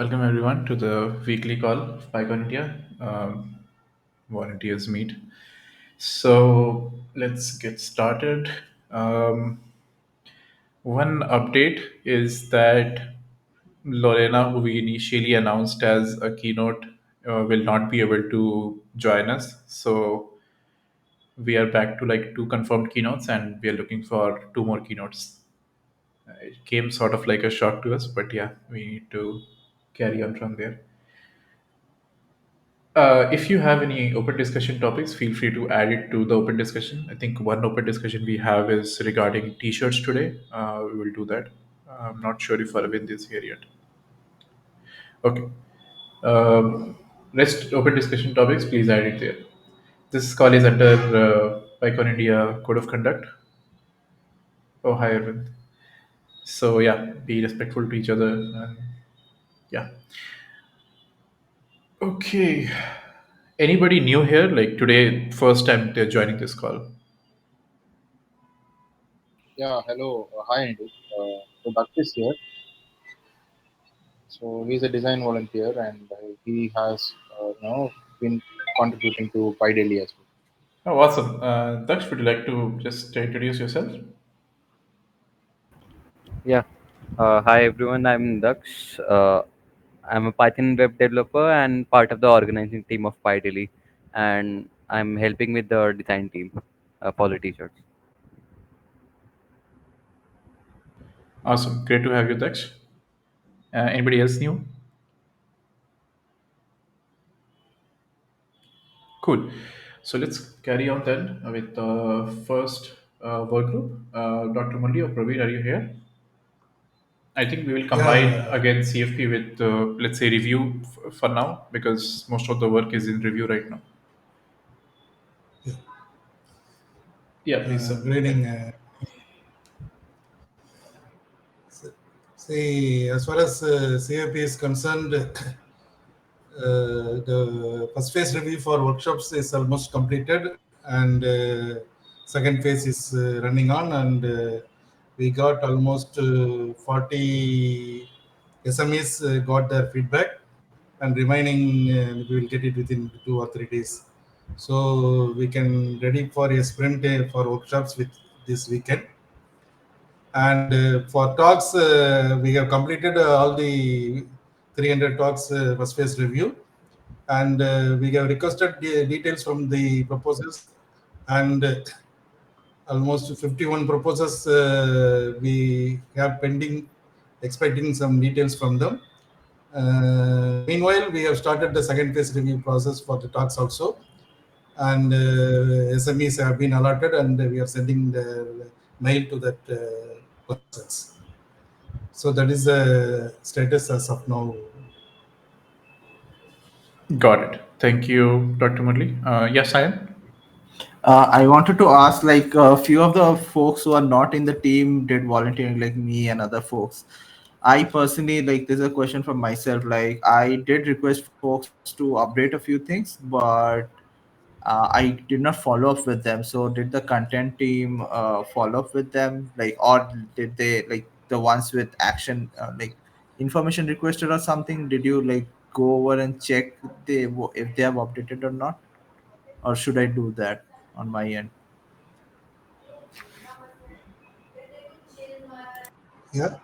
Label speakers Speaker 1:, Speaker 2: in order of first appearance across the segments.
Speaker 1: Welcome everyone to the weekly call of PyCon India. Volunteers meet. So let's get started. Um, One update is that Lorena, who we initially announced as a keynote, will not be able to join us. So we are back to like two confirmed keynotes, and we are looking for two more keynotes. It came sort of like a shock to us, but yeah, we need to carry on from there. If you have any open discussion topics, feel free to add it to the open discussion. I think one open discussion we have is regarding t-shirts today. We will do that. I'm not sure if Aravind is here yet. Okay. Rest open discussion topics, please add it there. This call is under PyCon India Code of Conduct. Oh, hi, Arvind. So yeah, be respectful to each other. And yeah. Okay. Anybody new here? Like today, first time they're joining this call.
Speaker 2: Yeah, hello. Hi, Andy. So Daksh is here. So he's a design volunteer and he has, been contributing to PyDaily as well.
Speaker 1: Oh, awesome. Daksh, would you like to just introduce yourself?
Speaker 3: Yeah. Hi everyone. I'm Daksh. I'm a Python web developer and part of the organizing team of PyDaily, and I'm helping with the design team for the t-shirts.
Speaker 1: Awesome. Great to have you, Daksh. Anybody else new? Cool. So let's carry on then with the first work group. Dr. Mundi or Praveen, are you here? I think we will combine
Speaker 4: Yeah,
Speaker 1: again CFP with, let's say, review for now because most of the work is in review right now.
Speaker 4: yeah.
Speaker 1: Yeah, please, sir.
Speaker 4: Good
Speaker 1: Go
Speaker 4: evening.
Speaker 1: ahead.
Speaker 4: See, as far as CAP is concerned, the first phase review for workshops is almost completed, and second phase is running on, and we got almost 40 SMEs got their feedback, and remaining we will get it within 2 or 3 days. So we can ready for a sprint for workshops with this weekend. And for talks, we have completed all the 300 talks first phase review, and we have requested the details from the proposals, and almost 51 proposals we have pending, expecting some details from them. Meanwhile, we have started the second phase review process for the talks also, and SMEs have been allotted, and we are sending the mail to that persons. So that is the status as of now.
Speaker 1: Got it. Thank you, Dr. Murli. Yes, I am.
Speaker 5: I wanted to ask, like, a few of the folks who are not in the team did volunteering, like me and other folks. I personally, like, there's a question from myself. Like, I did request folks to update a few things, but I did not follow up with them. So, did the content team follow up with them, like, or did they, like, the ones with action, like, information requested or something? Did you like go over and check if they have updated or not, or should I do that on my end?
Speaker 4: Yeah,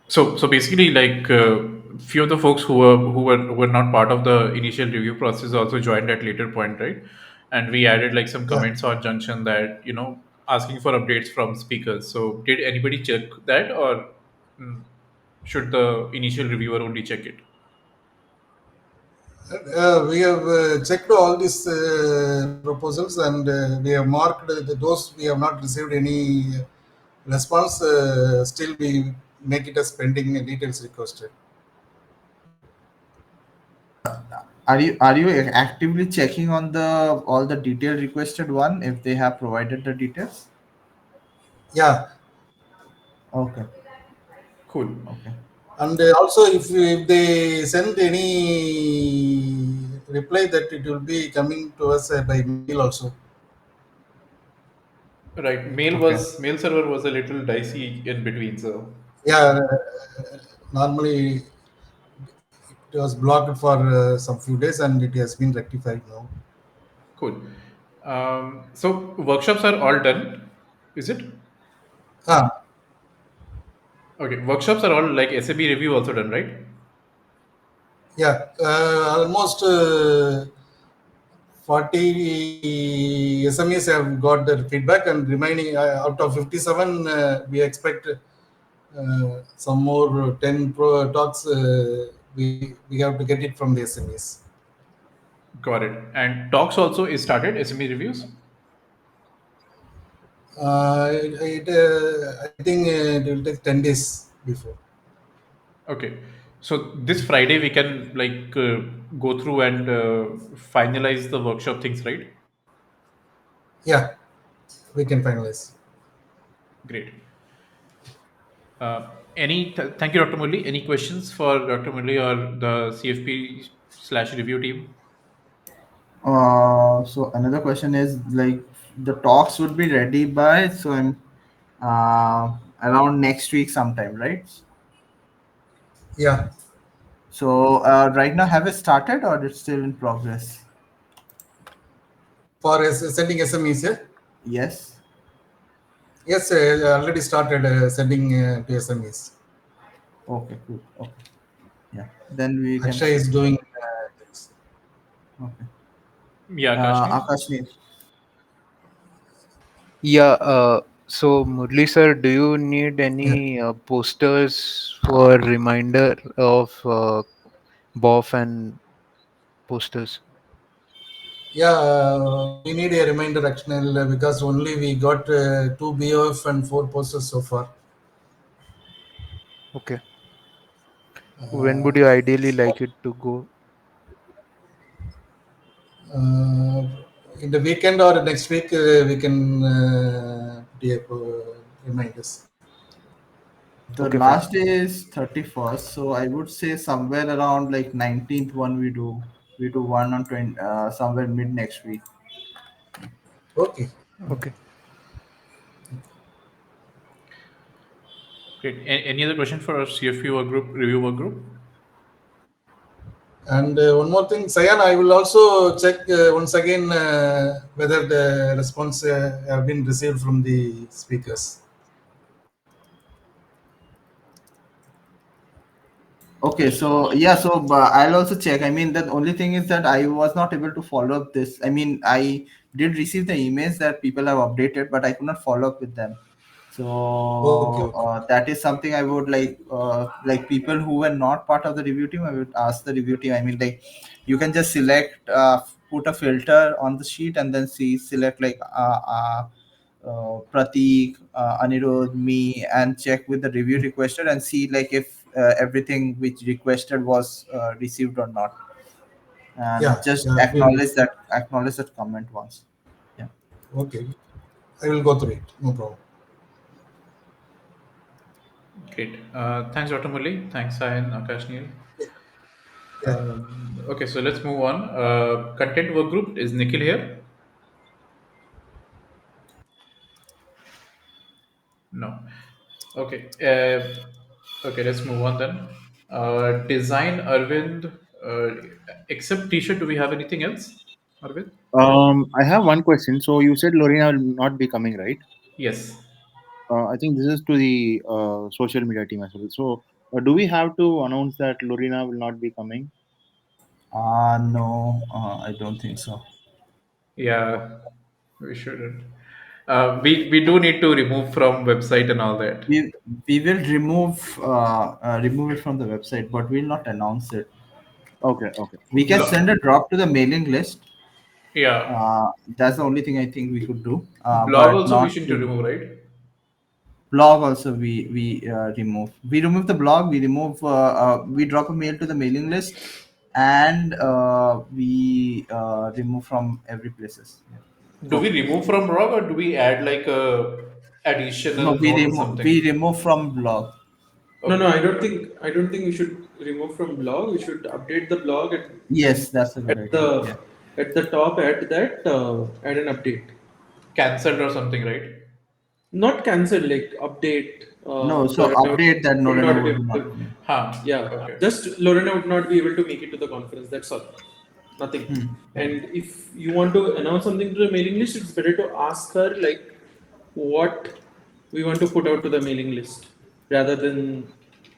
Speaker 1: So basically, like few of the folks who were not part of the initial review process also joined at later point, right? And we added like some
Speaker 4: yeah.
Speaker 1: comments on Junction that asking for updates from speakers. So did anybody check that, or mm, should the initial reviewer only check it?
Speaker 4: We have checked all these proposals, and we have marked those we have not received any response. Still, we make it as pending details requested.
Speaker 5: Are you actively checking on the all the detail requested one if they have provided the details?
Speaker 4: Yeah,
Speaker 5: Okay,
Speaker 1: Cool.
Speaker 5: okay.
Speaker 4: and also if they send any reply, that it will be coming to us by mail also.
Speaker 1: Right.
Speaker 5: Okay.
Speaker 1: Mail server was a little dicey in between. So
Speaker 4: Yeah, normally. it was blocked for some few days, and it has been rectified now.
Speaker 1: Cool. So workshops are all done, is it?
Speaker 4: Ah,
Speaker 1: Okay, workshops are all like SAB review also done, right?
Speaker 4: yeah, almost 40 SMEs have got their feedback, and remaining out of 57, we expect some more 10 talks. We have to get it from the SMEs.
Speaker 1: Got it. And talks also is started, SME reviews?
Speaker 4: I think it will take 10 days before.
Speaker 1: Okay. So this Friday we can like go through and finalize the workshop things, right?
Speaker 4: Yeah, we can finalize.
Speaker 1: Great. Thank you, Dr. Murli. Any questions for Dr. Murli or the CFP slash review team?
Speaker 5: So another question is like the talks would be ready by so I'm around next week sometime, right?
Speaker 4: Yeah,
Speaker 5: So right now, have it started or it's still in progress?
Speaker 4: for sending SMEs. Yeah?
Speaker 5: Yes.
Speaker 4: Yes, already started sending to SMEs.
Speaker 5: Okay, cool. Okay, yeah. Then we can.
Speaker 4: Akshay is doing things.
Speaker 5: Okay.
Speaker 1: Yeah, Kashmir.
Speaker 5: Akashni.
Speaker 2: Yeah, so Murli sir, do you need
Speaker 4: Yeah,
Speaker 2: any posters for reminder of BOF and posters?
Speaker 4: yeah. We need a reminder actional because only we got two BOF and four posters so far.
Speaker 2: Okay. When
Speaker 4: Uh,
Speaker 2: would you ideally like it to go?
Speaker 4: uh, in the weekend or next week, we can remind us.
Speaker 5: The
Speaker 2: Okay, fine.
Speaker 5: last day is 31st, so I would say somewhere around like 19th one we do one on 20 somewhere mid next week.
Speaker 4: Okay.
Speaker 2: Okay.
Speaker 1: Great. Any other question for our CFP work group, review work group?
Speaker 4: And one more thing, Sayan, I will also check once again whether the response have been received from the speakers.
Speaker 5: Okay, so yeah, so I'll also check. I mean, the only thing is that I was not able to follow up this. I mean, I did receive the emails that people have updated, but I could not follow up with them.
Speaker 4: Okay,
Speaker 5: So
Speaker 4: okay.
Speaker 5: that is something I would like people who were not part of the review team. I would ask the review team. I mean, like you can just select, put a filter on the sheet, and then select like Pratik, Anirudh, me, and check with the review requester and see like if everything which requested was received or not, and
Speaker 4: Yeah,
Speaker 5: just
Speaker 4: yeah,
Speaker 5: acknowledge that comment once. Yeah.
Speaker 4: okay. I will go through it. No problem.
Speaker 1: Great. Thanks, Dr. Murli. Thanks, Sayan, Akash, Neil.
Speaker 4: Yeah.
Speaker 1: Okay, so let's move on. Content work group, is Nikhil here? No. Okay. Okay, let's move on then. Design, Arvind. Except T-shirt, do we have anything else, Arvind?
Speaker 6: I have one question. So you said Lorena will not be coming, right?
Speaker 1: Yes.
Speaker 6: I think this is to the social media team as well. So do we have to announce that Lorena will not be coming?
Speaker 5: No, I don't think so.
Speaker 6: Oh,
Speaker 1: Yeah, we shouldn't. We do need to remove from website and all that.
Speaker 5: We will remove it from the website, but we'll not announce it.
Speaker 6: okay, okay.
Speaker 5: We can send a drop to the mailing list.
Speaker 1: Yeah,
Speaker 5: That's the only thing I think we could do,
Speaker 1: blog
Speaker 5: but
Speaker 1: also we
Speaker 5: not
Speaker 1: should to
Speaker 5: to
Speaker 1: remove, right?
Speaker 5: blog. Also, we remove the blog. We drop a mail to the mailing list, and we remove from every places. Yeah.
Speaker 1: Do we remove from blog or do we add like a
Speaker 5: No,
Speaker 1: additional note or
Speaker 5: we
Speaker 1: something?
Speaker 5: remove from blog.
Speaker 7: No, no,
Speaker 1: Okay.
Speaker 7: I don't think we should remove from blog. We should update the blog
Speaker 5: Yes, that's a good
Speaker 7: at
Speaker 5: idea.
Speaker 7: the
Speaker 5: Yeah.
Speaker 7: at the top. Add that. Add an update.
Speaker 1: Cancelled or something, right?
Speaker 7: Not cancel, like update.
Speaker 5: No, so
Speaker 7: Lorena
Speaker 5: update that
Speaker 7: would
Speaker 5: Lorena
Speaker 7: not be
Speaker 5: would
Speaker 7: able
Speaker 5: not
Speaker 7: to.
Speaker 5: be.
Speaker 1: Huh.
Speaker 7: Yeah,
Speaker 1: Okay.
Speaker 7: just Lorena would not be able to make it to the conference. That's all. Nothing. And if you want to announce something to the mailing list, it's better to ask her like what we want to put out to the mailing list rather than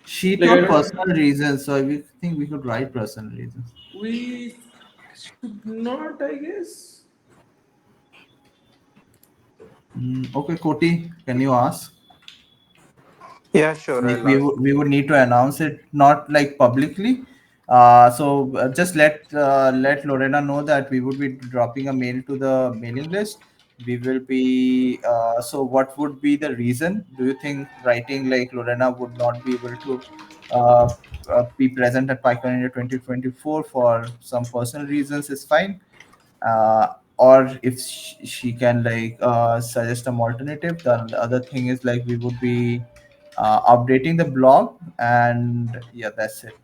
Speaker 5: She
Speaker 7: like I
Speaker 5: told
Speaker 7: don't.
Speaker 5: personal reasons, so we think we could write personal reasons.
Speaker 7: We should not, I guess.
Speaker 5: Okay, Koti, can you ask?
Speaker 8: Yeah, sure.
Speaker 5: Like
Speaker 8: I'll ask.
Speaker 5: we would need to announce it, not like publicly. Just let Lorena know that we would be dropping a mail to the mailing list. We will be so what would be the reason? Do you think writing like Lorena would not be able to uh, be present at PyCon India 2024 for some personal reasons is fine, or if she can like suggest some alternative. The other thing is like we would be updating the blog, and yeah, that's it,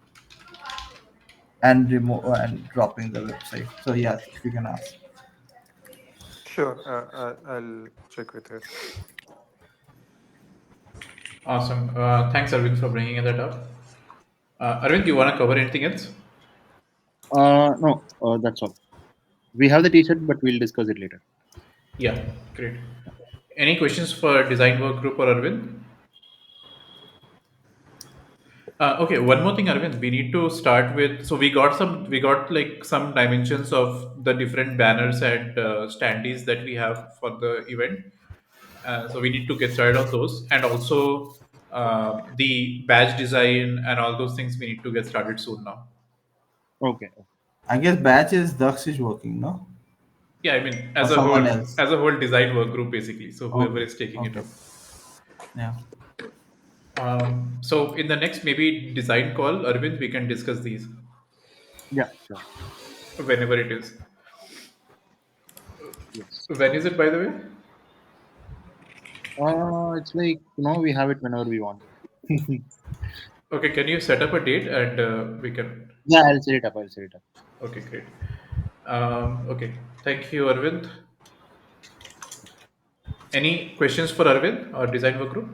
Speaker 5: and remove and dropping the website. So yeah, if you can ask.
Speaker 8: Sure. I'll check with her.
Speaker 1: Awesome. Thanks, Arvind, for bringing that up. Arvind, you want to cover anything else?
Speaker 6: No, that's all. We have the T-shirt, but we'll discuss it later.
Speaker 1: Yeah, great. Any questions for design work group or Arvind? Okay, one more thing, Arvind. We need to start with. So we got like some dimensions of the different banners and standees that we have for the event. So we need to get started on those, and also the badge design and all those things. We need to get started soon now.
Speaker 6: Okay.
Speaker 5: I guess batch is Dux is working, no,
Speaker 1: Yeah, I mean,
Speaker 5: or someone else.
Speaker 1: as a whole design work group basically. So whoever
Speaker 5: Okay,
Speaker 1: is taking it
Speaker 5: okay,
Speaker 1: up.
Speaker 5: yeah.
Speaker 1: So in the next maybe design call, Arvind, we can discuss these
Speaker 6: Yeah, sure.
Speaker 1: whenever it is.
Speaker 6: Yes.
Speaker 1: When is it, by the way?
Speaker 6: It's like we have it whenever we want.
Speaker 1: Okay, can you set up a date and we can.
Speaker 6: Yeah, I'll set it up. I'll set it up.
Speaker 1: Okay, great. Okay, thank you, Arvind. Any questions for Arvind or design work group?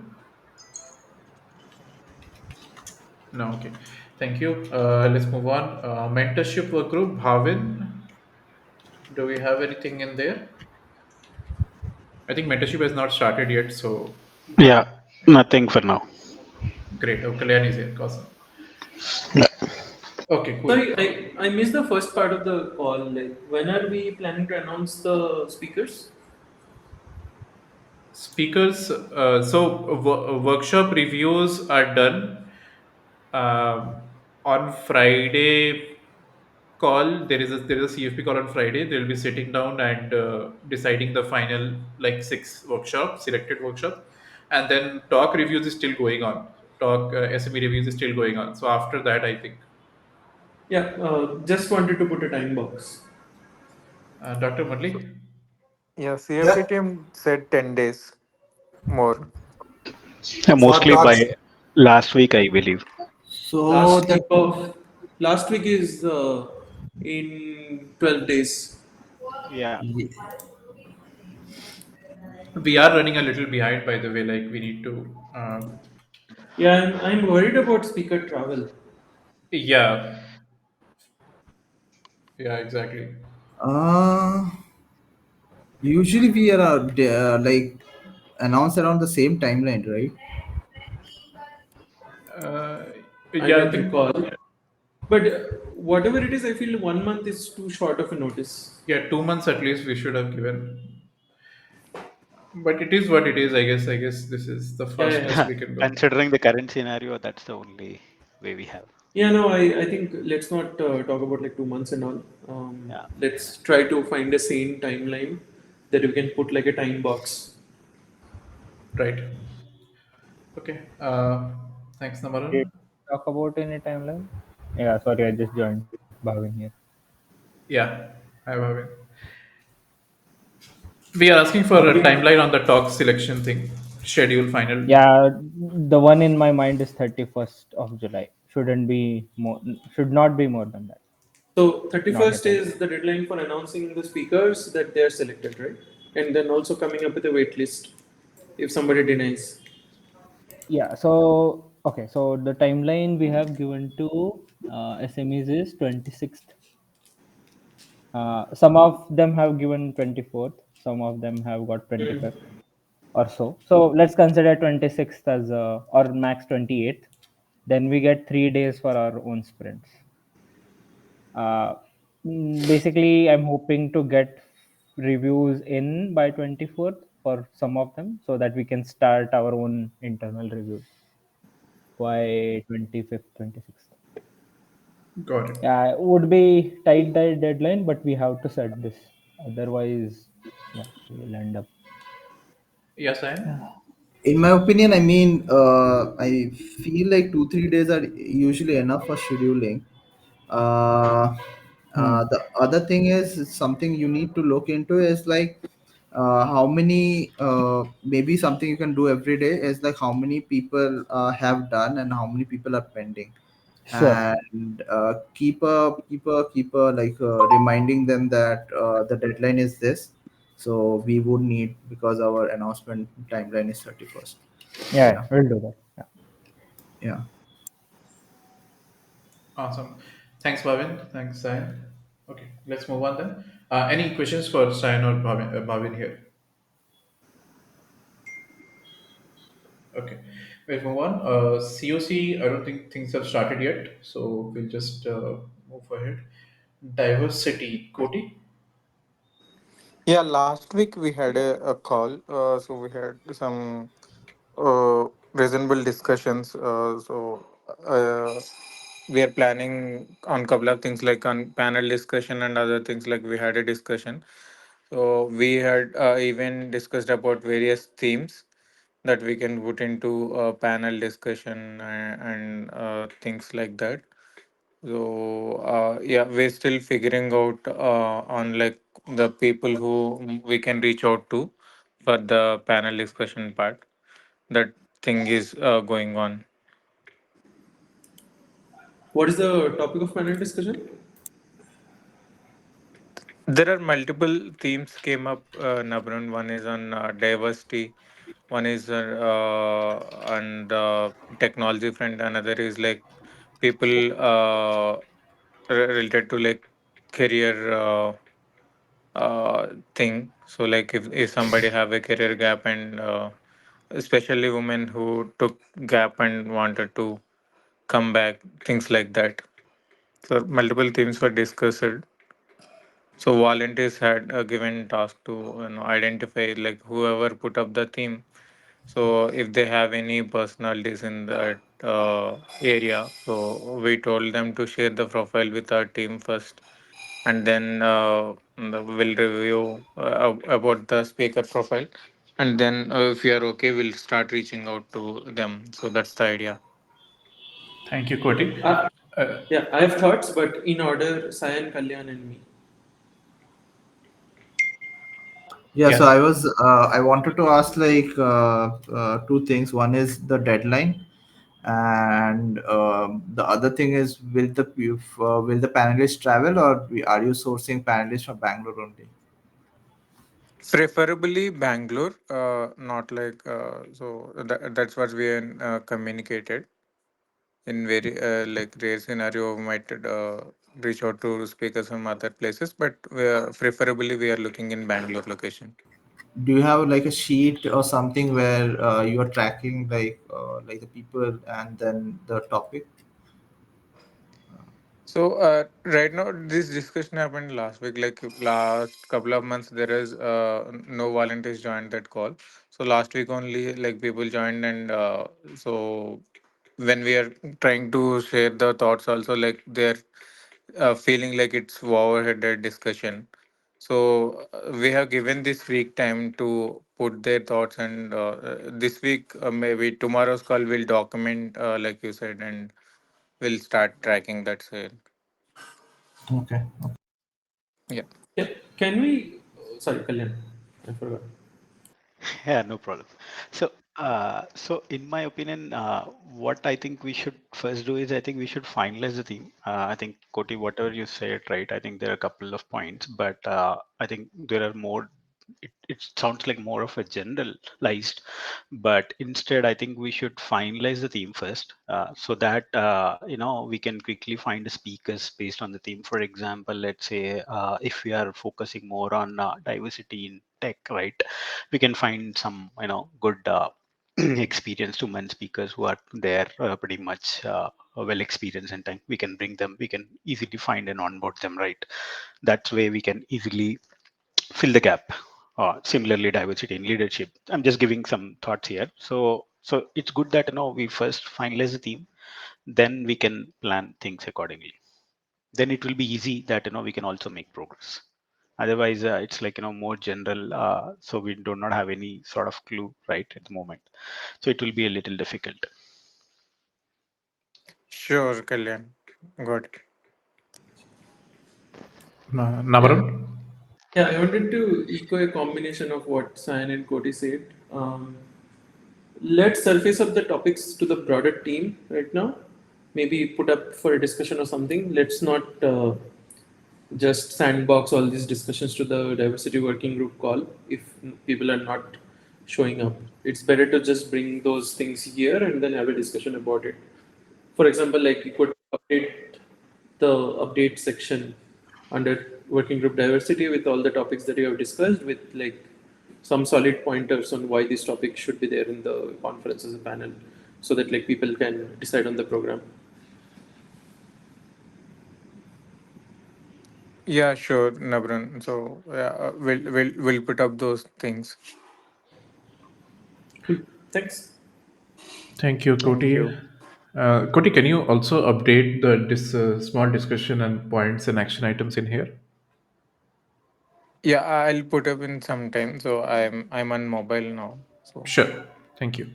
Speaker 1: No, okay. Thank you. Let's move on. Mentorship work group, Bhavin. Do we have anything in there? I think mentorship has not started yet, so
Speaker 9: Yeah, nothing for now.
Speaker 1: great. Oh, Kalyan is here. Awesome. Okay, cool.
Speaker 7: Sorry, I missed the first part of the call. Like, when are we planning to announce the speakers?
Speaker 1: Speakers. Workshop reviews are done on Friday. Call there is a CFP call on Friday. They'll be sitting down and deciding the final like six workshops, selected workshops, and then talk reviews is still going on. Talk SME reviews is still going on. So after that, I think
Speaker 7: Yeah, just wanted to put a time box.
Speaker 1: Dr. Murli.
Speaker 8: Yeah,
Speaker 4: Yeah,
Speaker 8: CFP team said 10 days more.
Speaker 4: for
Speaker 9: Mostly
Speaker 4: talks.
Speaker 9: by last week, I believe.
Speaker 5: So
Speaker 7: Last
Speaker 5: the
Speaker 7: week of last week is in 12 days.
Speaker 9: Yeah.
Speaker 1: We are running a little behind, by the way. Like we need to.
Speaker 7: Yeah, I'm worried about speaker travel.
Speaker 1: Yeah. Yeah. Exactly.
Speaker 5: uh usually we are like announced around the same timeline, right?
Speaker 1: Uh,
Speaker 7: I
Speaker 1: yeah. I
Speaker 7: don't
Speaker 1: think.
Speaker 7: recall. But whatever it is, I feel 1 month is too short of a notice.
Speaker 1: Yeah. 2 months at least we should have given. But it is what it is. I guess. I guess this is the
Speaker 7: Yeah, yeah, yeah.
Speaker 1: fastest we can go.
Speaker 9: Considering the current scenario, that's the only way we have.
Speaker 7: Yeah, no, I think let's not talk about like 2 months and all.
Speaker 9: Yeah.
Speaker 7: Let's try to find a sane timeline that we can put like a time box.
Speaker 1: Right. Okay. Thanks,
Speaker 10: Okay,
Speaker 1: Namaran.
Speaker 10: talk about any timeline? Yeah, sorry, I just joined Bhavin here.
Speaker 1: Yeah, I have it. We are asking for a
Speaker 7: Okay.
Speaker 1: timeline on the talk selection thing. Schedule final.
Speaker 10: Yeah, the one in my mind is 31st of July. Shouldn't be more, should not be more than that.
Speaker 7: So
Speaker 10: Not at
Speaker 7: 31st
Speaker 10: all.
Speaker 7: is the deadline for announcing the speakers that they are selected, right? And then also coming up with a wait list. if somebody denies.
Speaker 10: Yeah. So okay. So the timeline we have given to SMEs is 26th. Some of them have given 24th. Some of them have got 25th or so. So let's consider 26th as or max 28th. Then we get 3 days for our own sprints. Uh, Basically, I'm hoping to get reviews in by 24th for some of them so that we can start our own internal reviews by 25th, 26th.
Speaker 1: Got it.
Speaker 10: Yeah, it would be tight the deadline, but we have to set this. Otherwise, yeah, we will end up.
Speaker 1: Yes, I am.
Speaker 5: In my opinion, I mean, I feel like 2 3 days are usually enough for scheduling. uh,
Speaker 10: Hmm.
Speaker 5: the other thing is something you need to look into is like how many maybe something you can do every day is like how many people have done and how many people are pending,
Speaker 10: Sure.
Speaker 5: and keep a like reminding them that the deadline is this, so we would need because our announcement timeline is 31st.
Speaker 10: Yeah,
Speaker 5: Yeah.
Speaker 10: we'll do that. Yeah.
Speaker 5: Yeah.
Speaker 1: Awesome. Thanks, Bhavin. Thanks, Sayan. Okay, let's move on then. Any questions for Sayan or Bhavin here? Okay, we'll move on. COC, I don't think things have started yet, so we'll just move ahead. Diversity, Koti.
Speaker 8: Yeah, last week we had a call, so we had some reasonable discussions. We are planning on couple of things like on panel discussion and other things like we had a discussion. So we had even discussed about various themes that we can put into a panel discussion and things like that. So yeah, we're still figuring out on like the people who we can reach out to for the panel discussion part. That thing is going on.
Speaker 7: What is the topic of panel discussion?
Speaker 8: There are multiple themes came up, Nabran. One is on diversity. One is on the technology front. Another is like people related to like career thing. So like if somebody have a career gap and especially women who took gap and wanted to come back, things like that. So multiple themes were discussed. So volunteers had a given task to identify like whoever put up the theme. So if they have any personalities in that area, so we told them to share the profile with our team first, and then we'll review about the speaker profile, and then if we are okay, we'll start reaching out to them. So that's the idea.
Speaker 1: Thank you, Koti.
Speaker 7: Uh,
Speaker 1: Uh,
Speaker 7: yeah, I have thoughts, but in order, Sayan, Kalyan, and me.
Speaker 5: Yeah, so
Speaker 1: yes.
Speaker 5: I wanted to ask like two things. One is the deadline, and the other thing is will the panelists travel, or are you sourcing panelists from Bangalore only?
Speaker 8: Preferably Bangalore, not like that's what we communicated. In very like rare scenario, we might reach out to speakers from other places, but preferably we are looking in Bangalore location.
Speaker 5: Do you have like a sheet or something where you are tracking like the people and then the topic?
Speaker 8: So right now, this discussion happened last week. Like last couple of months, there is no volunteers joined that call. So last week only, like people joined, and so when we are trying to share the thoughts, also like they're feeling like it's overheaded discussion. So we have given this week time to put their thoughts, and this week maybe tomorrow's call will document, like you said, and we'll start tracking that sale.
Speaker 5: Okay.
Speaker 8: Yeah.
Speaker 7: Can we? Sorry, Kalyan. I forgot.
Speaker 9: Yeah, no problem. So in my opinion, what I think we should first do is I think we should finalize the theme. I think Koti, whatever you said, right? I think there are a couple of points, but I think there are more. it sounds like more of a generalized, but instead I think we should finalize the theme first, so that we can quickly find the speakers based on the theme. For example, let's say if we are focusing more on diversity in tech, right, we can find some good experienced women speakers who are there pretty much well experienced in time. We can bring them, we can easily find and onboard them, right? That's way we can easily fill the gap. Similarly, diversity in leadership. I'm just giving some thoughts here. So it's good that we first finalize the theme, then we can plan things accordingly. Then it will be easy that we can also make progress. Otherwise, it's like more general, so we do not have any sort of clue right at the moment. So it will be a little difficult.
Speaker 8: Sure, Kalyan. Got it.
Speaker 1: Navaran?
Speaker 7: Yeah, yeah. I wanted to echo a combination of what Sayan and Koti said. Let's surface up the topics to the broader team right now. Maybe put up for a discussion or something. Let's not just sandbox all these discussions to the diversity working group call if people are not showing up. It's better to just bring those things here and then have a discussion about it. For example, like you could update the update section under working group diversity with all the topics that you have discussed with like some solid pointers on why this topic should be there in the conference as a panel so that like people can decide on the program.
Speaker 8: Yeah, sure, Nabran. So yeah, we'll put up those things.
Speaker 7: Cool. Thanks.
Speaker 1: Thank you,
Speaker 8: Thank
Speaker 1: Koti.
Speaker 8: you.
Speaker 1: Koti, can you also update the small discussion and points and action items in here?
Speaker 8: Yeah, I'll put up in some time. So I'm on mobile now. So
Speaker 1: Sure. Thank you.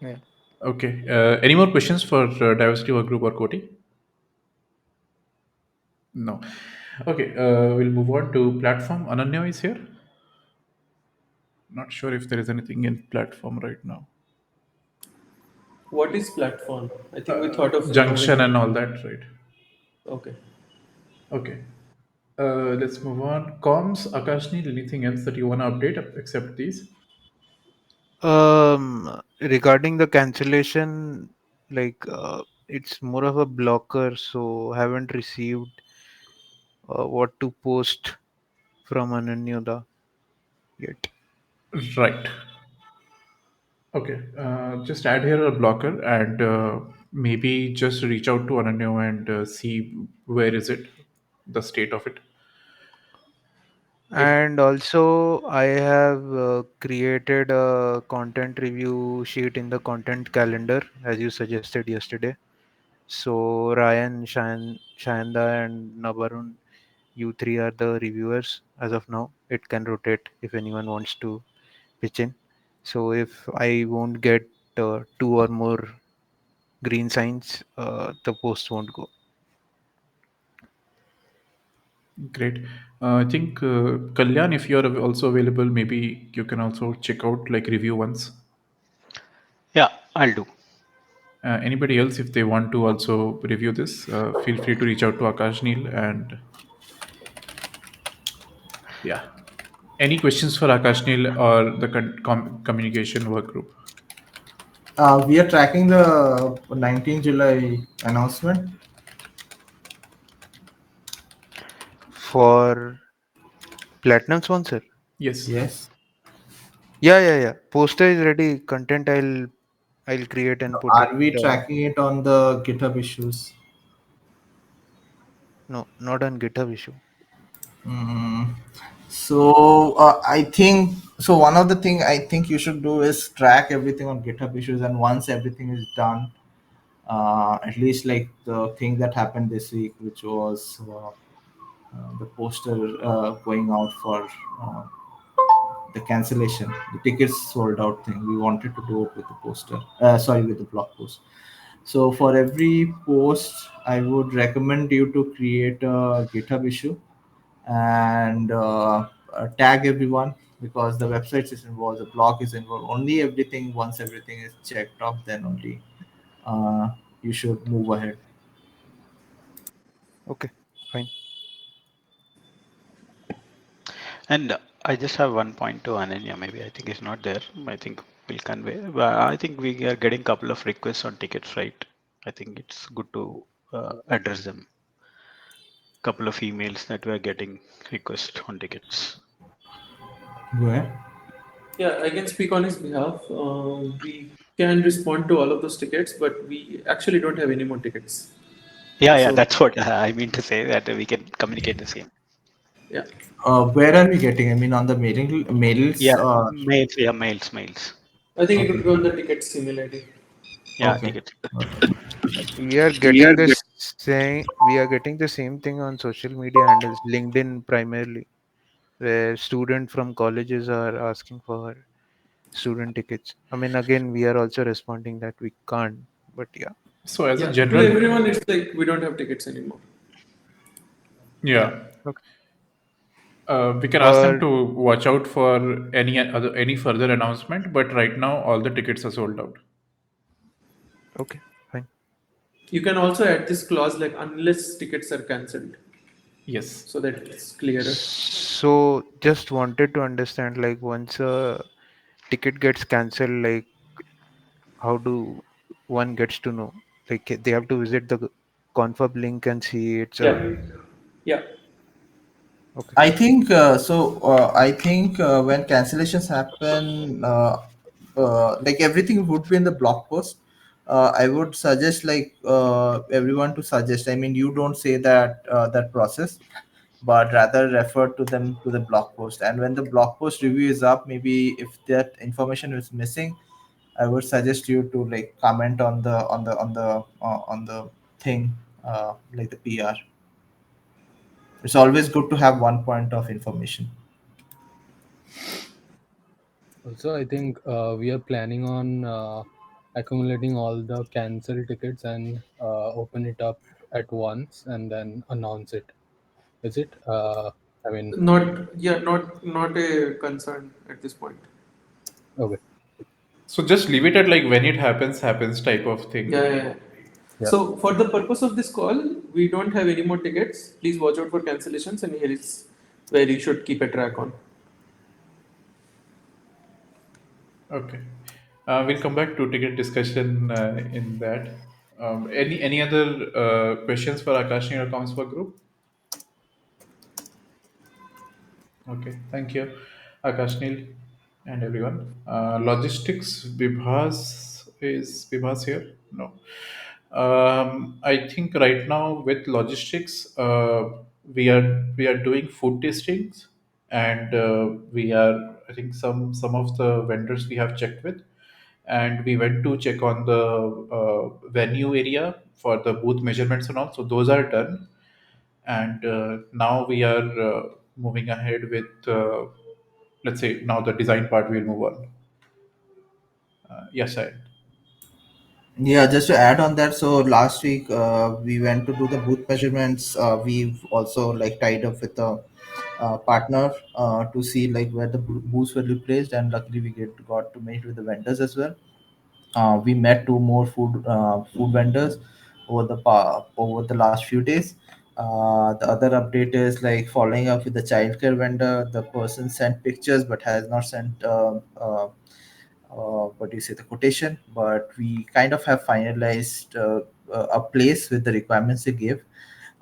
Speaker 8: yeah.
Speaker 1: Okay. Any more questions for diversity work group or Koti? No. Okay. We'll move on to platform. Ananya is here. Not sure if there is anything in platform right now.
Speaker 7: What is platform? I think we thought of
Speaker 1: Junction
Speaker 7: removing.
Speaker 1: and all that, right?
Speaker 7: Okay.
Speaker 1: Okay. Let's move on. Comms, Akashni, anything else that you want to update except these?
Speaker 6: Regarding the cancellation, like it's more of a blocker, so haven't received what to post from Ananyoda yet.
Speaker 1: Right. Okay. Just add here a blocker and maybe just reach out to Ananya and see where is it, the state of it. If
Speaker 6: And also, I have created a content review sheet in the content calendar as you suggested yesterday. So Ryan, Shanda, and Nabarun, you three are the reviewers as of now. It can rotate if anyone wants to pitch in. So if I won't get two or more green signs, the post won't go.
Speaker 1: great. I think Kalyan, if you're also available, maybe you can also check out like review once.
Speaker 9: Yeah, I'll do.
Speaker 1: Anybody else, if they want to also review this, feel free to reach out to Akash Neil. And yeah, any questions for Akash Neil or the communication work group?
Speaker 5: We are tracking the 19 July announcement.
Speaker 6: For platinum sponsor.
Speaker 1: Yes.
Speaker 5: Yes.
Speaker 6: Yeah. Poster is ready. Content I'll create and put it.
Speaker 5: Are we tracking it on the GitHub issues?
Speaker 6: No, not on GitHub issue.
Speaker 5: Mm. So I think so. One of the thing I think you should do is track everything on GitHub issues, and once everything is done, at least like the thing that happened this week, which was the poster going out for uh, the cancellation, the tickets sold out thing. We wanted to do it with the poster. Sorry, with the blog post. So for every post, I would recommend you to create a GitHub issue and tag everyone because the website is involved, the blog is involved. Only everything once everything is checked off, then only uh, you should move ahead.
Speaker 6: Okay, fine.
Speaker 9: And I just have one point to Ananya. Maybe I think it's not there. I think we'll convey. But I think we are getting couple of requests on tickets, right? I think it's good to address them. Couple of emails that we are getting requests on tickets.
Speaker 5: Go ahead.
Speaker 7: Yeah, I can speak on his behalf. We can respond to all of those tickets, but we actually don't have any more tickets.
Speaker 9: Yeah, yeah,
Speaker 7: So,
Speaker 9: that's what I mean to say that we can communicate the same.
Speaker 7: yeah,
Speaker 5: Where are we getting? I mean, on the mailing mails.
Speaker 9: Yeah, mails. Yeah, mails.
Speaker 7: I think it
Speaker 5: Okay.
Speaker 7: would be on the tickets email ID.
Speaker 9: Yeah,
Speaker 5: Okay.
Speaker 9: tickets.
Speaker 5: Okay.
Speaker 6: We are getting this saying we are getting the same thing on social media handles, LinkedIn primarily, where students from colleges are asking for student tickets. I mean, again, we are also responding that we can't, but yeah.
Speaker 1: So as a
Speaker 7: Yeah, to
Speaker 1: general,
Speaker 7: everyone, it's like we don't have tickets anymore.
Speaker 1: yeah,
Speaker 6: Okay.
Speaker 1: we can ask them
Speaker 6: Or
Speaker 1: to watch out for any further announcement. But right now, all the tickets are sold out.
Speaker 6: okay, fine.
Speaker 7: You can also add this clause like unless tickets are cancelled,
Speaker 1: Yes.
Speaker 7: so that it's clearer.
Speaker 6: So just wanted to understand, like, once a ticket gets cancelled, like, how do one gets to know? Like, they have to visit the confirm link and see it's
Speaker 7: Yeah,
Speaker 6: a
Speaker 7: yeah.
Speaker 6: okay.
Speaker 5: I think so. I think when cancellations happen, like everything would be in the blog post. I would suggest like everyone to suggest. I mean, you don't say that process, but rather refer to them to the blog post. And when the blog post review is up, maybe if that information is missing, I would suggest you to like comment on the thing, like the PR. It's always good to have one point of information.
Speaker 11: Also, I think we are planning on accumulating all the cancelled tickets and open it up at once and then announce it. Is it? I mean,
Speaker 7: Not a concern at this point.
Speaker 11: okay.
Speaker 1: So just leave it at like when it happens type of
Speaker 7: Yeah,
Speaker 1: thing.
Speaker 7: yeah, yeah.
Speaker 11: Yeah.
Speaker 7: So for the purpose of this call, we don't have any more tickets. Please watch out for cancellations, and here is where you should keep a track on.
Speaker 1: Okay. We'll come back to ticket discussion in that. Any other questions for Akash in your accounts for group? Okay, thank you, Akash, Neil, and everyone. Logistics, Vibhas here? No. I think right now with logistics, we are doing food tastings, and we are. I think some of the vendors we have checked with, and we went to check on the venue area for the booth measurements and all. So those are done, and now we are moving ahead with let's say now the design part we'll move on. Yes, I.
Speaker 5: Yeah, just to add on that, so last week we went to do the booth measurements. We've also like tied up with a partner to see like where the booths will be placed, and luckily we got to meet with the vendors as well. We met two more food vendors over the last few days. The other update is like following up with the childcare vendor. The person sent pictures but has not sent what do you say, the quotation, but we kind of have finalized a place with the requirements they give.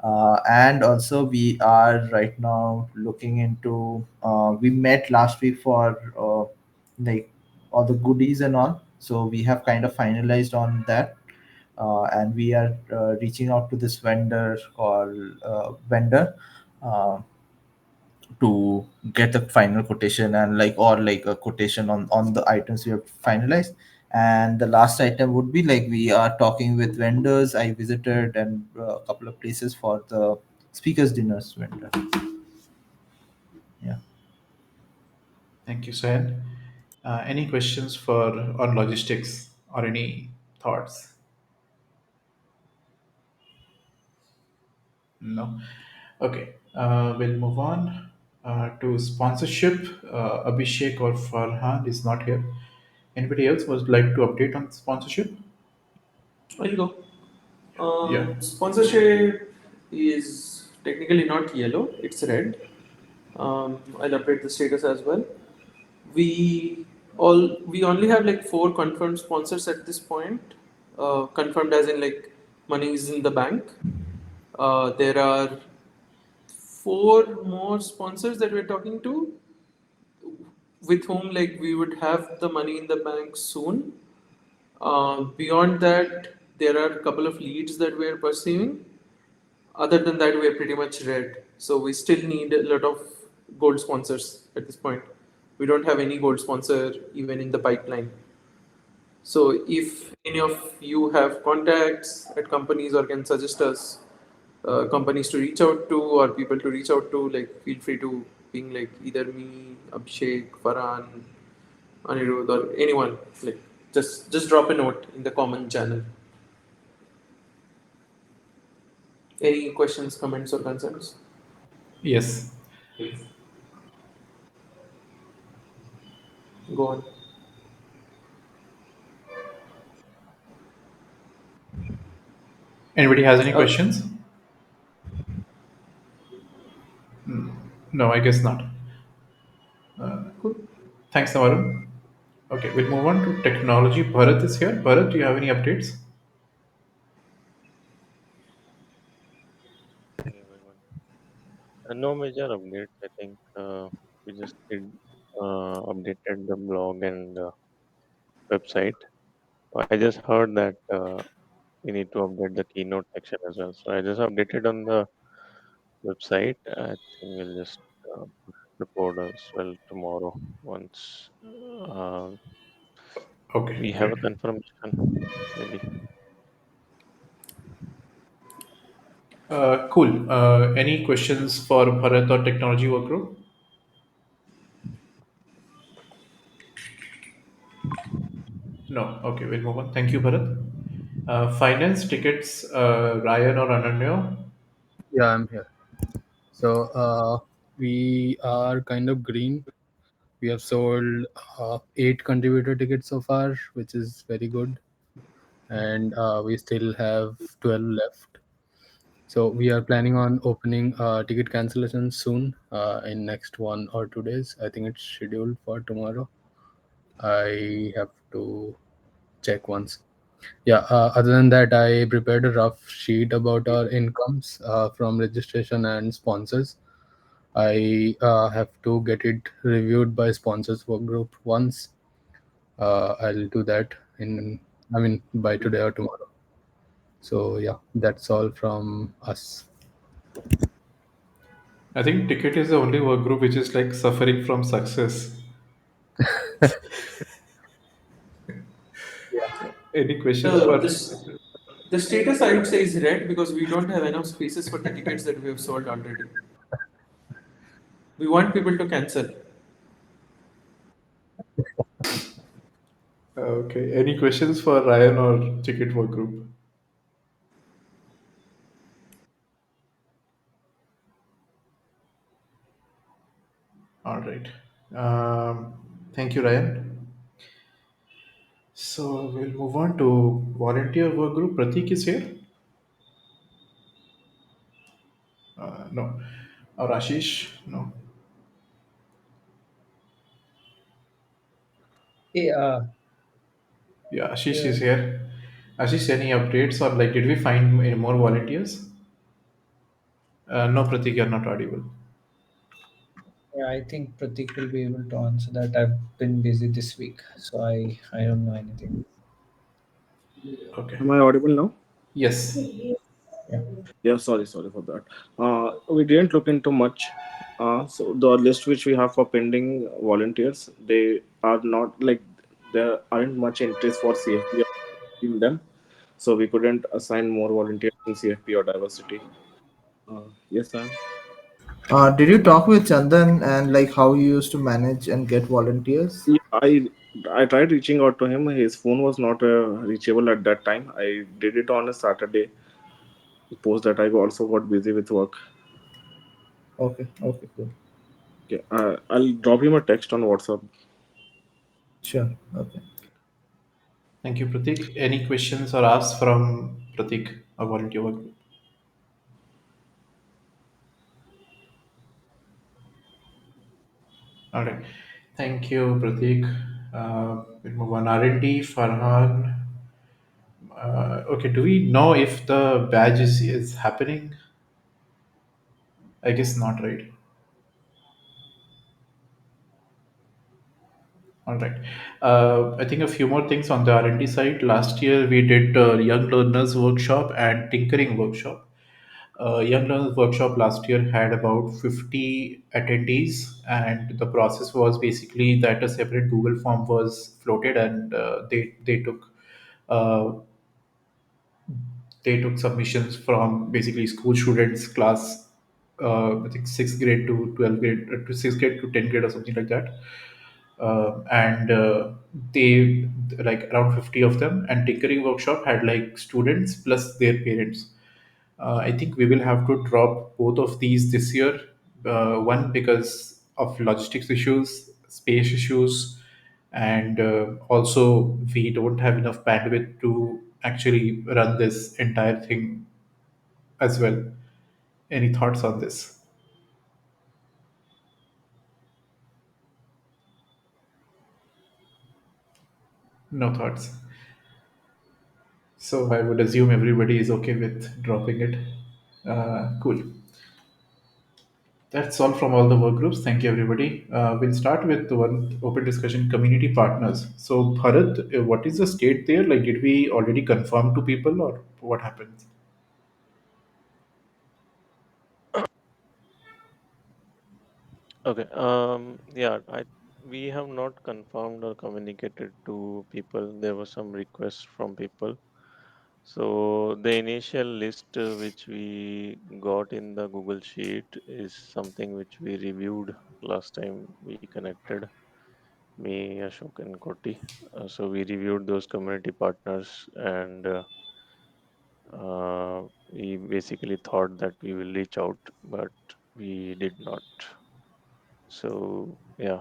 Speaker 5: And also we are right now looking into we met last week for like all the goodies and all, so we have kind of finalized on that. And we are reaching out to this vendor uh, to get a final quotation, and like or like a quotation on the items we have finalized. And the last item would be like we are talking with vendors. I visited and a couple of places for the speakers dinners vendor. Yeah.
Speaker 1: Thank you, Sayan. Any questions for on logistics or any thoughts? No. Okay. We'll move on to sponsorship. Abhishek or Farhan is not here. Anybody else would like to update on sponsorship?
Speaker 7: I'll go.
Speaker 1: Yeah.
Speaker 7: Sponsorship is technically not yellow; it's red. I'll update the status as well. We only have like four confirmed sponsors at this point. Confirmed as in like money is in the bank. There are four more sponsors that we're talking to, with whom like we would have the money in the bank soon. Beyond that, there are a couple of leads that we're pursuing. Other than that, we're pretty much red. So we still need a lot of gold sponsors at this point. We don't have any gold sponsor even in the pipeline. So if any of you have contacts at companies or can suggest us companies to reach out to or people to reach out to, like feel free to ping like either me, Abhishek, Farhan, Anirudh, or anyone. Like just drop a note in the common channel. Any questions, comments, or concerns?
Speaker 1: Yes.
Speaker 7: Go on.
Speaker 1: Anybody has any
Speaker 7: Uh,
Speaker 1: questions? No, I guess not.
Speaker 7: cool.
Speaker 1: Thanks, Navarun. Okay, we'll move on to technology. Bharat is here. Bharat, do you have any updates?
Speaker 12: Hey everyone. No major updates. I think we just did updated the blog and website. I just heard that we need to update the keynote section as well. So I just updated on the website. I think we'll just push the code as well tomorrow once uh,
Speaker 1: Okay,
Speaker 12: we have
Speaker 1: great.
Speaker 12: a confirmation. Maybe.
Speaker 1: Cool. Any questions for Bharat or technology work group? No. Okay, we'll move on. Thank you, Bharat. Finance tickets, Ryan or Ananya?
Speaker 11: Yeah, I'm here. So we are kind of green. We have sold 8 contributor tickets so far, which is very good, and we still have 12 left. So we are planning on opening ticket cancellation soon, in next 1 or 2 days. I think it's scheduled for tomorrow. I have to check once. Yeah. Other than that, I prepared a rough sheet about our incomes from registration and sponsors. I have to get it reviewed by sponsors work group once. I'll do that I mean, by today or tomorrow. So yeah, that's all from us.
Speaker 1: I think ticket is the only work group which is like suffering from success. Any questions
Speaker 7: The
Speaker 1: for?
Speaker 7: this the status I would say is red because we don't have enough spaces for the tickets that we have sold already. We want people to cancel.
Speaker 1: Okay. Any questions for Ryan or ticket work group? All right. Thank you, Ryan. So we'll move on to volunteer work group. Pratik is here. No. Or Ashish? No.
Speaker 13: Hey,
Speaker 1: Yeah, Ashish
Speaker 13: yeah,
Speaker 1: is here. Ashish, any updates or like did we find any more volunteers? No, Pratik, you're not audible.
Speaker 13: yeah, I think Pratik will be able to answer that. I've been busy this week, so I don't know anything.
Speaker 1: Okay.
Speaker 14: Am I audible now?
Speaker 1: Yes.
Speaker 13: Yeah.
Speaker 14: Yeah, sorry for that. We didn't look into much. So the list which we have for pending volunteers, they are not like there aren't much entries for CFP in them, so we couldn't assign more volunteers in CFP or diversity. Yes, Sam.
Speaker 5: Did you talk with Chandan and like how you used to manage and get volunteers?
Speaker 14: Yeah, I tried reaching out to him. His phone was not reachable at that time. I did it on a Saturday. Post that I also got busy with work.
Speaker 5: Okay, okay, cool.
Speaker 14: Okay, I'll drop him a text on WhatsApp.
Speaker 5: Sure. Okay.
Speaker 1: Thank you, Pratik. Any questions or asks from Pratik, a volunteer work group? All right. Thank you, Pratik. We'll move on. R&D, Farhan. Okay, do we know if the badge is happening? I guess not, right? All right. I think a few more things on the R&D side. Last year we did Young Learners Workshop and Tinkering Workshop. Young Learners Workshop last year had about 50 attendees, and the process was basically that a separate Google form was floated, and uh, they took submissions from basically school students, class I think sixth grade to 12th grade, to sixth grade to 10th grade or something like that. And they like around 50 of them, and tinkering workshop had like students plus their parents. I think we will have to drop both of these this year. One because of logistics issues, space issues, and also we don't have enough bandwidth to actually run this entire thing as well. Any thoughts on this? No thoughts. So I would assume everybody is okay with dropping it. Cool. That's all from all the work groups. Thank you, everybody. We'll start with the one open discussion community partners. So, Bharat, what is the state there? Like, did we already confirm to people or what happens?
Speaker 12: Okay. Yeah. We have not confirmed or communicated to people. There were some requests from people. So the initial list which we got in the Google Sheet is something which we reviewed last time we connected, me, Ashok, and Koti. So we reviewed those community partners, and we basically thought that we will reach out, but we did not. So yeah,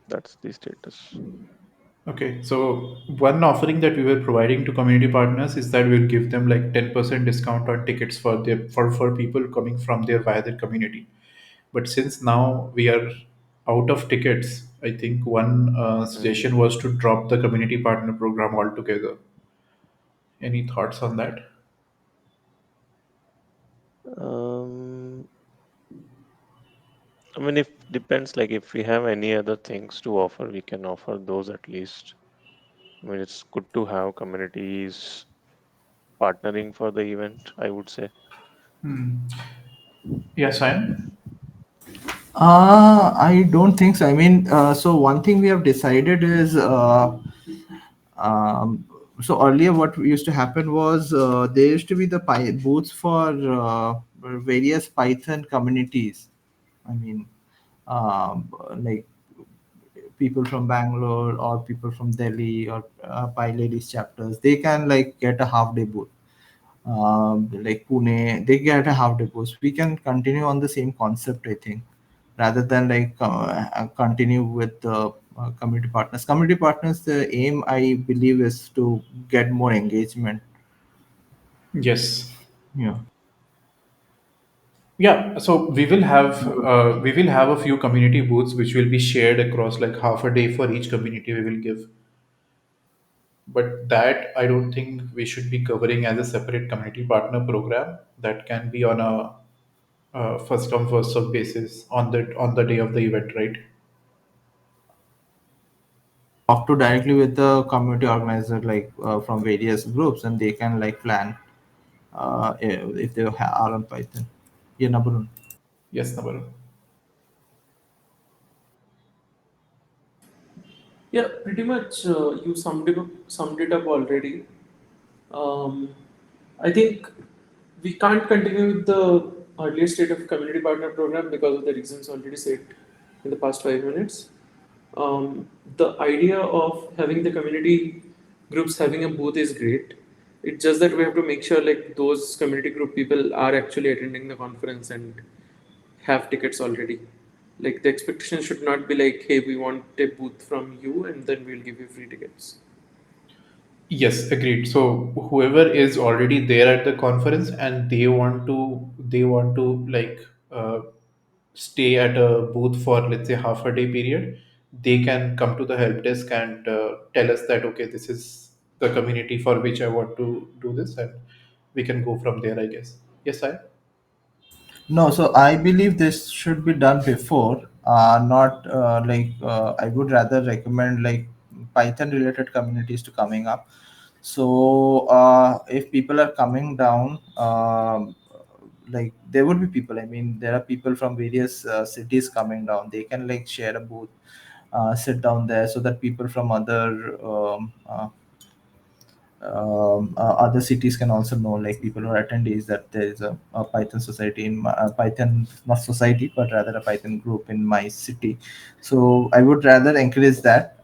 Speaker 12: that's the status.
Speaker 1: Okay, so one offering that we were providing to community partners is that we'll give them like 10% discount on tickets for for people coming from there via their community. But since now we are out of tickets, I think one
Speaker 12: Mm.
Speaker 1: suggestion was to drop the community partner program altogether. Any thoughts on that?
Speaker 12: Um, I mean, if depends, like if we have any other things to offer, we can offer those at least. I mean, it's good to have communities partnering for the event, I would say.
Speaker 1: Hmm. Yes, I am.
Speaker 5: I don't think so. I mean, so one thing we have decided is um, so earlier what used to happen was there used to be the booths for various Python communities. I mean, like people from Bangalore or people from Delhi or PyLadies chapters, they can like get a half day booth. Like Pune, they get a half day booth. We can continue on the same concept, I think, rather than like continue with the community partners. Community partners, the aim I believe is to get more engagement.
Speaker 1: Yes.
Speaker 5: Yeah.
Speaker 1: Yeah. So we will have a few community booths which will be shared across like half a day for each community we will give. But that I don't think we should be covering as a separate community partner program. That can be on a first come first serve basis on the day of the event, right?
Speaker 5: Talk to directly with the community organizer, like from various groups, and they can like plan if they are on Python. Yeah, Nabarun.
Speaker 1: Yes, Nabar.
Speaker 7: Yeah, pretty much you summed it up already. Um, I think we can't continue with the earlier state of community partner program because of the reasons already said in the past 5 minutes. The idea of having the community groups having a booth is great. It's just that we have to make sure like those community group people are actually attending the conference and have tickets already. Like the expectation should not be like, hey, we want a booth from you and then we'll give you free tickets.
Speaker 1: Yes, agreed. So whoever is already there at the conference and they want to like stay at a booth for, let's say, half a day period, they can come to the help desk and tell us that, okay, this is the community for which I want to do this, and we can go from there, I guess. Yes, I.
Speaker 5: No, so I believe this should be done before, not I would rather recommend like Python related communities to coming up. So if people are coming down, like there would be people. I mean, there are people from various cities coming down. They can like share a booth, sit down there, so that people from other cities can also know, like people who are attendees, that there is a Python society in Python, not society but rather a Python group in my city. So I would rather encourage that.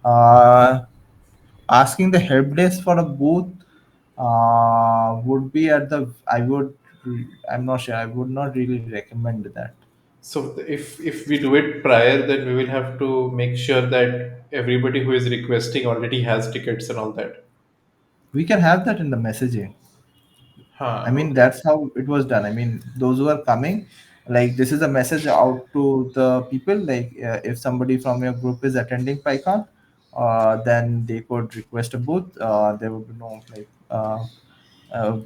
Speaker 5: Asking the help desk for a booth would be at the I would I'm not sure, I would not really recommend that.
Speaker 1: So if we do it prior, then we will have to make sure that everybody who is requesting already has tickets and all that.
Speaker 5: We can have that in the messaging. I
Speaker 1: Huh,
Speaker 5: mean,
Speaker 1: okay.
Speaker 5: that's how it was done. I mean, those who are coming, like this is a message out to the people. Like if somebody from your group is attending PyCon, then they could request a booth. There would be no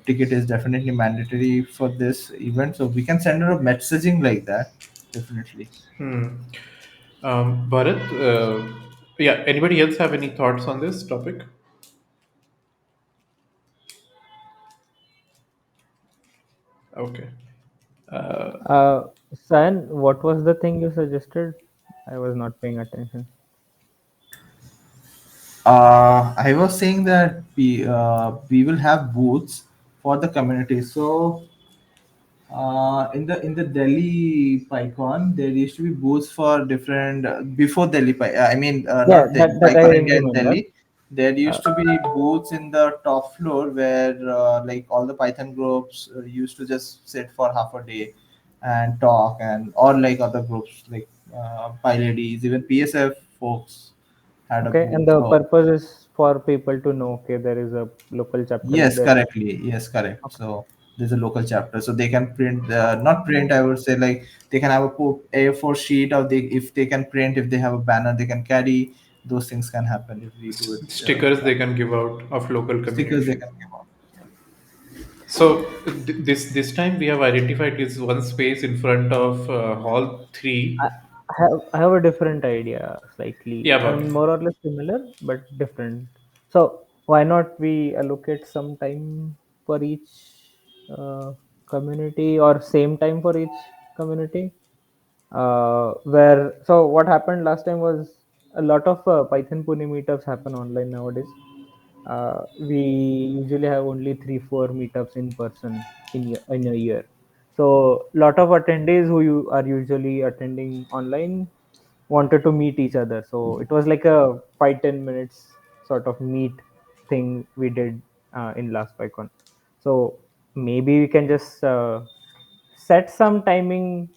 Speaker 5: ticket is definitely mandatory for this event. So we can send her a messaging like that, definitely.
Speaker 1: Hmm. Bharat, yeah, anybody else have any thoughts on this topic? Okay. Uh,
Speaker 10: San, what was the thing you suggested? I was not paying attention.
Speaker 5: I was saying that we will have booths for the community. So in the Delhi PyCon, there used to be booths for different before Delhi I mean,
Speaker 10: Yeah,
Speaker 5: not Delhi,
Speaker 10: that I
Speaker 5: PyCon India in
Speaker 10: remember.
Speaker 5: Delhi. There
Speaker 10: Uh,
Speaker 5: used to be booths in the top floor where like all the Python groups used to just sit for half a day and talk, and or like other groups like PyLadies, even PSF folks had a
Speaker 10: okay,
Speaker 5: booth.
Speaker 10: and the
Speaker 5: So
Speaker 10: purpose is for people to know, okay, there is a local chapter is
Speaker 5: yes,
Speaker 10: there.
Speaker 5: correctly. Yes, correct.
Speaker 10: Okay.
Speaker 5: So there's a local chapter, so they can print, not print. I would say like they can have a A4 sheet, or they if they can print, if they have a banner, they can carry. Those things can happen if we do it.
Speaker 1: Stickers they can give out of local
Speaker 5: Stickers they
Speaker 1: community.
Speaker 5: can give out.
Speaker 1: So this time we have identified this one space in front of Hall
Speaker 10: I
Speaker 1: 3.
Speaker 10: I have a different idea slightly.
Speaker 1: Yeah,
Speaker 10: I mean,
Speaker 1: but
Speaker 10: more or less similar, but different. So why not we allocate some time for each community, or same time for each community? Where so what happened last time was a lot of Python Pune meetups happen online nowadays. We usually have only 3 4 meetups in person in a year. So lot of attendees who you are usually attending online wanted to meet each other. So it was like a 5 10 minutes sort of meet thing we did in last PyCon. So maybe we can just set some timing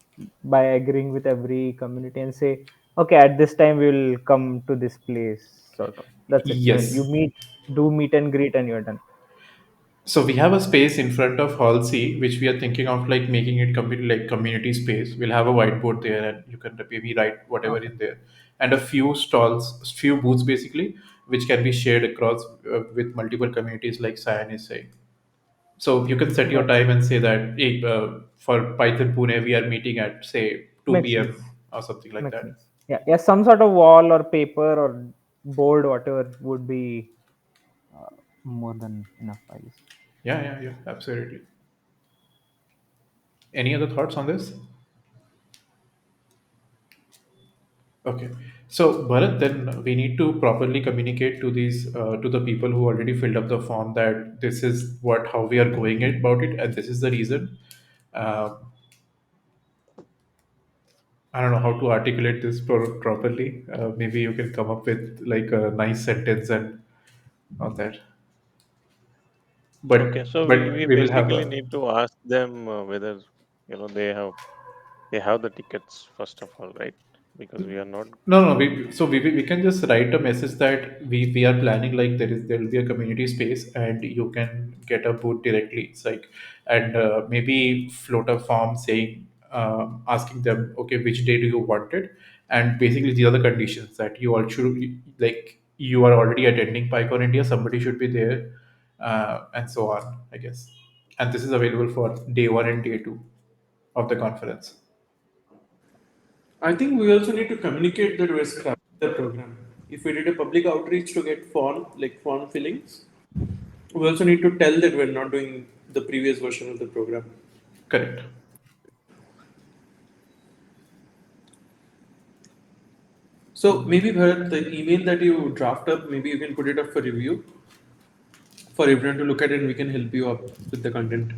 Speaker 10: by agreeing with every community and say, okay, at this time we'll come to this place, sort of. That's it. I mean, you
Speaker 1: yes.
Speaker 10: do meet and greet, and you're done.
Speaker 1: So we have a space in front of Hall C, which we are thinking of like making it completely like community space. We'll have a whiteboard there, and you can maybe write whatever
Speaker 10: Okay.
Speaker 1: in there, and a few stalls, few booths basically, which can be shared across with multiple communities, like Cyan is saying. So you can set your
Speaker 10: Got it.
Speaker 1: time and say that hey, for Python Pune we are meeting at say
Speaker 10: Makes
Speaker 1: 2
Speaker 10: sense.
Speaker 1: p.m. or something like
Speaker 10: Makes
Speaker 1: that.
Speaker 10: sense. Yeah, yeah. Some sort of wall or paper or board, whatever, would be uh, more than enough, I guess.
Speaker 1: Yeah, yeah, yeah, absolutely. Any other thoughts on this? Okay. So Bharat, then we need to properly communicate to these to the people who already filled up the form that this is what how we are going about it, and this is the reason. Uh, I don't know how to articulate this properly. Maybe you can come up with like a nice sentence and on that.
Speaker 12: Okay, so
Speaker 1: But
Speaker 12: we
Speaker 1: we will have
Speaker 12: basically
Speaker 1: a
Speaker 12: need to ask them whether they have the tickets first of all, right? Because we are not.
Speaker 1: no, no. We can just write a message that we are planning like there will be a community space and you can get a booth directly. It's like and maybe float a form saying asking them, okay, which day do you want it? And basically, these are the conditions that you all should, like, you are already attending PyCon India, somebody should be there, and so on, I guess. And this is available for day one and day two of the conference.
Speaker 7: I think we also need to communicate that we're scrapping the program. If we did a public outreach to get form fillings, we also need to tell that we're not doing the previous version of the program.
Speaker 1: Correct.
Speaker 7: So maybe Bharat, the email that you draft up, maybe you can put it up for review for everyone to look at, and we can help you up with the content.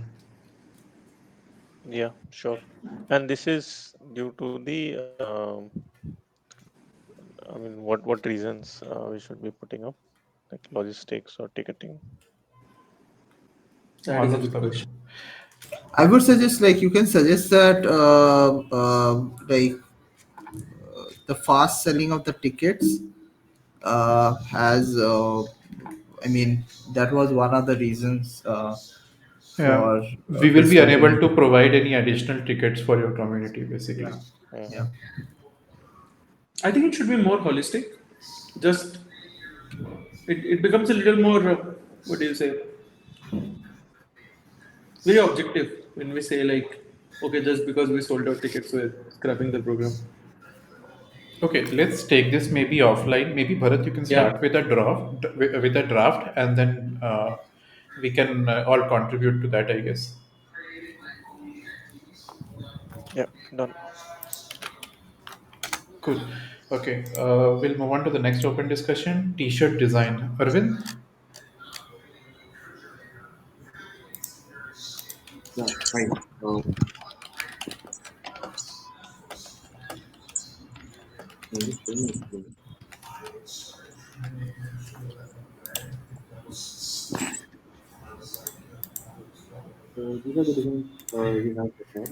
Speaker 12: Yeah, sure. And this is due to the, I mean, what reasons we should be putting up, like logistics or ticketing?
Speaker 7: That
Speaker 1: All
Speaker 7: is a
Speaker 1: of
Speaker 7: good
Speaker 1: stuff.
Speaker 7: question.
Speaker 5: I would suggest like you can suggest that like the fast selling of the tickets has I mean that was one of the reasons
Speaker 1: Yeah,
Speaker 5: for
Speaker 1: we will
Speaker 5: this
Speaker 1: be
Speaker 5: starting.
Speaker 1: unable to provide any additional tickets for your community,
Speaker 5: Yeah,
Speaker 1: basically.
Speaker 5: yeah.
Speaker 12: Hmm.
Speaker 7: I think it should be more holistic. Just it becomes a little more, what do you say, very objective when we say like, okay, just because we sold out tickets, we're scrapping the program.
Speaker 1: Okay, let's take this maybe offline. Maybe Bharat, you can
Speaker 7: Yeah.
Speaker 1: start with a draft, with a draft, and then we can all contribute to that, I guess.
Speaker 12: Yeah, done.
Speaker 1: Cool. Okay, we'll move on to the next open discussion. T-shirt design. Arvind.
Speaker 14: Yeah, fine. I'm just showing it to you. So these are the designs we have so far.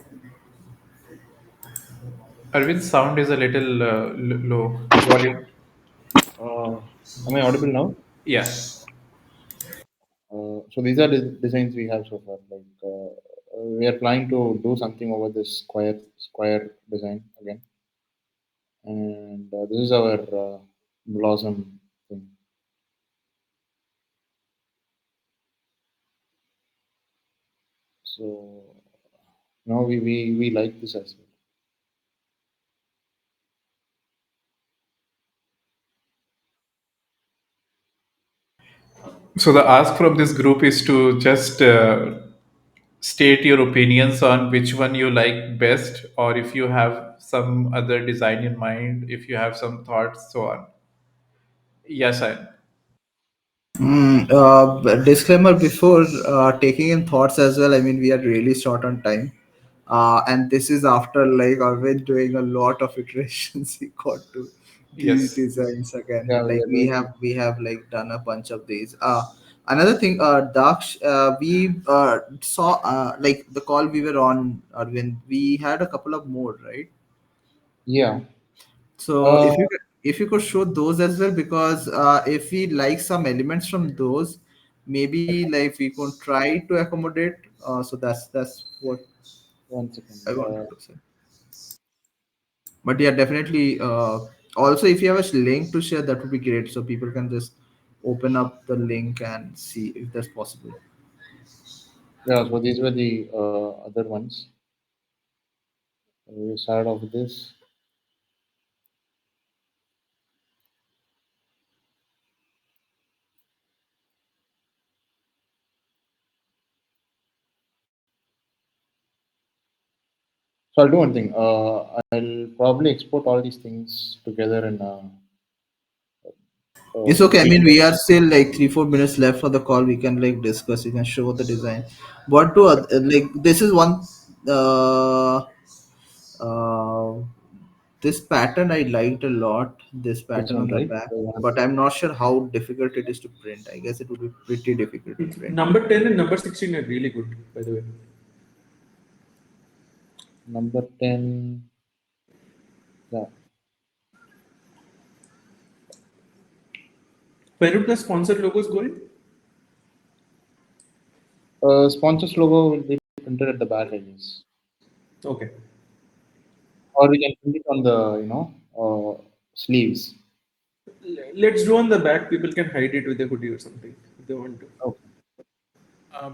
Speaker 1: Arvind's sound is a little low. Volume.
Speaker 14: Uh, am I audible now?
Speaker 1: Yeah.
Speaker 14: So these are the designs we have so far. Like we are planning to do something over this square design again, and this is our blossom thing. So now we like this as well.
Speaker 1: So the ask from this group is to just state your opinions on which one you like best, or if you have some other design in mind, if you have some thoughts, so on. Yes, I.
Speaker 5: Disclaimer before taking in thoughts as well. I mean, we are really short on time, and this is after like Arvind doing a lot of iterations. He got to these
Speaker 1: Yes.
Speaker 5: designs again.
Speaker 14: Yeah, we
Speaker 5: Like
Speaker 14: are doing.
Speaker 5: we have like done a bunch of these. Another thing, Daksh, we saw like the call we were on, Arvind. We had a couple of more, right?
Speaker 14: Yeah.
Speaker 5: So
Speaker 14: Uh,
Speaker 5: if you could show those as well, because if we like some elements from those, maybe like we could try to accommodate. So that's what
Speaker 14: One second.
Speaker 5: I wanted to say. But yeah, definitely. Also, if you have a link to share, that would be great. So people can just open up the link and see if that's possible.
Speaker 14: Yeah. So these were the other ones. We started off with this. So I'll do one thing. I'll probably export all these things together in
Speaker 5: It's okay. I mean, we
Speaker 14: PDF.
Speaker 5: are still like 3 4 minutes left for the call. We can like discuss. You can show the design. What to like? This is one. Uh, uh, this pattern I liked a lot. This
Speaker 14: This
Speaker 5: pattern
Speaker 14: one,
Speaker 5: on the
Speaker 14: right?
Speaker 5: back,
Speaker 14: The one.
Speaker 5: but I'm not sure how difficult it is to print. I guess it would be pretty difficult to
Speaker 7: It's
Speaker 5: print.
Speaker 7: number 10 and number 16 are really good, by the way.
Speaker 14: Number 10. Yeah.
Speaker 7: Where would the sponsor logos go in?
Speaker 14: Sponsors logo will be printed at the back, I guess.
Speaker 7: Okay.
Speaker 2: or we can print it on the sleeves.
Speaker 7: Let's do on the back. People can hide it with a hoodie or something if they want to.
Speaker 2: Okay.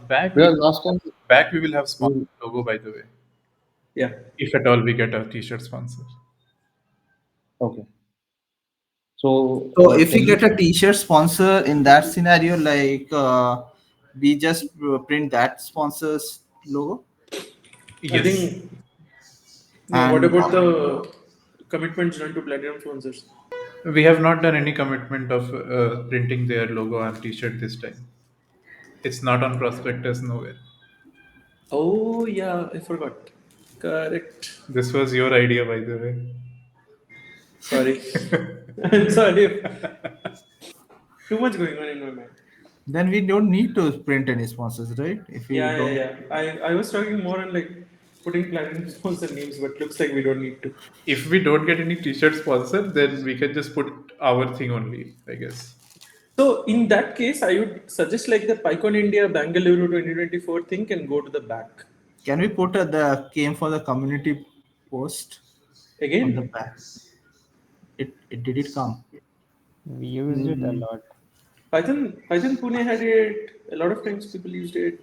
Speaker 1: Back we
Speaker 2: Because last time
Speaker 1: back we will have sponsor
Speaker 2: we
Speaker 1: logo, by the way,
Speaker 7: Yeah.
Speaker 1: if at all we get a t-shirt sponsor.
Speaker 2: okay. So
Speaker 5: So if we
Speaker 2: can
Speaker 5: get
Speaker 2: you
Speaker 5: a t-shirt sponsor in that scenario, we just print that sponsor's logo
Speaker 7: I
Speaker 1: Yes,
Speaker 7: think no. What
Speaker 5: and
Speaker 7: about the commitments done to platinum sponsors?
Speaker 1: we have not done any commitment of printing their logo on t-shirt this time. It's not on prospectus nowhere.
Speaker 7: Oh yeah, I forgot. Correct.
Speaker 1: This was your idea, by the way.
Speaker 7: Sorry. I'm sorry. Too much going on in my mind.
Speaker 5: then we don't need to print any sponsors, right? If we
Speaker 7: Yeah, yeah,
Speaker 5: don't,
Speaker 7: yeah. I was talking more on like putting platinum sponsor names, but looks like we don't need to.
Speaker 1: If we don't get any t-shirt sponsor, then we can just put our thing only, I guess.
Speaker 7: So in that case, I would suggest like the PyCon India Bangalore 2024 thing can go to the back.
Speaker 5: can we put the came for the community post on the
Speaker 7: Again,
Speaker 5: back? It did it come?
Speaker 10: We used it a
Speaker 2: mm,
Speaker 10: lot.
Speaker 7: Python Pune had it. A lot of times people used it.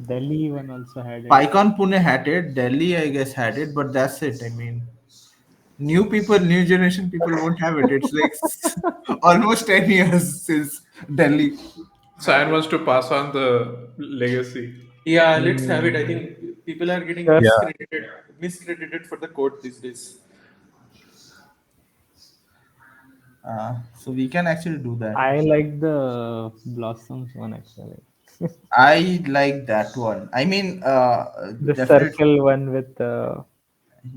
Speaker 10: Delhi one also had it.
Speaker 5: PyCon Pune had it, Delhi I guess had it, but that's it. I mean, new people, new generation people won't have it. It's like almost 10 years since Delhi.
Speaker 1: Cyan wants to pass on the legacy.
Speaker 7: Yeah, let's have it. I
Speaker 10: Mm,
Speaker 7: think people are getting
Speaker 10: sure.
Speaker 12: Yeah.
Speaker 7: miscredited for the code these days.
Speaker 5: So we can actually do that.
Speaker 10: I like the Blossoms one actually.
Speaker 5: I like that one. I mean,
Speaker 10: The
Speaker 5: definitely
Speaker 10: circle one with the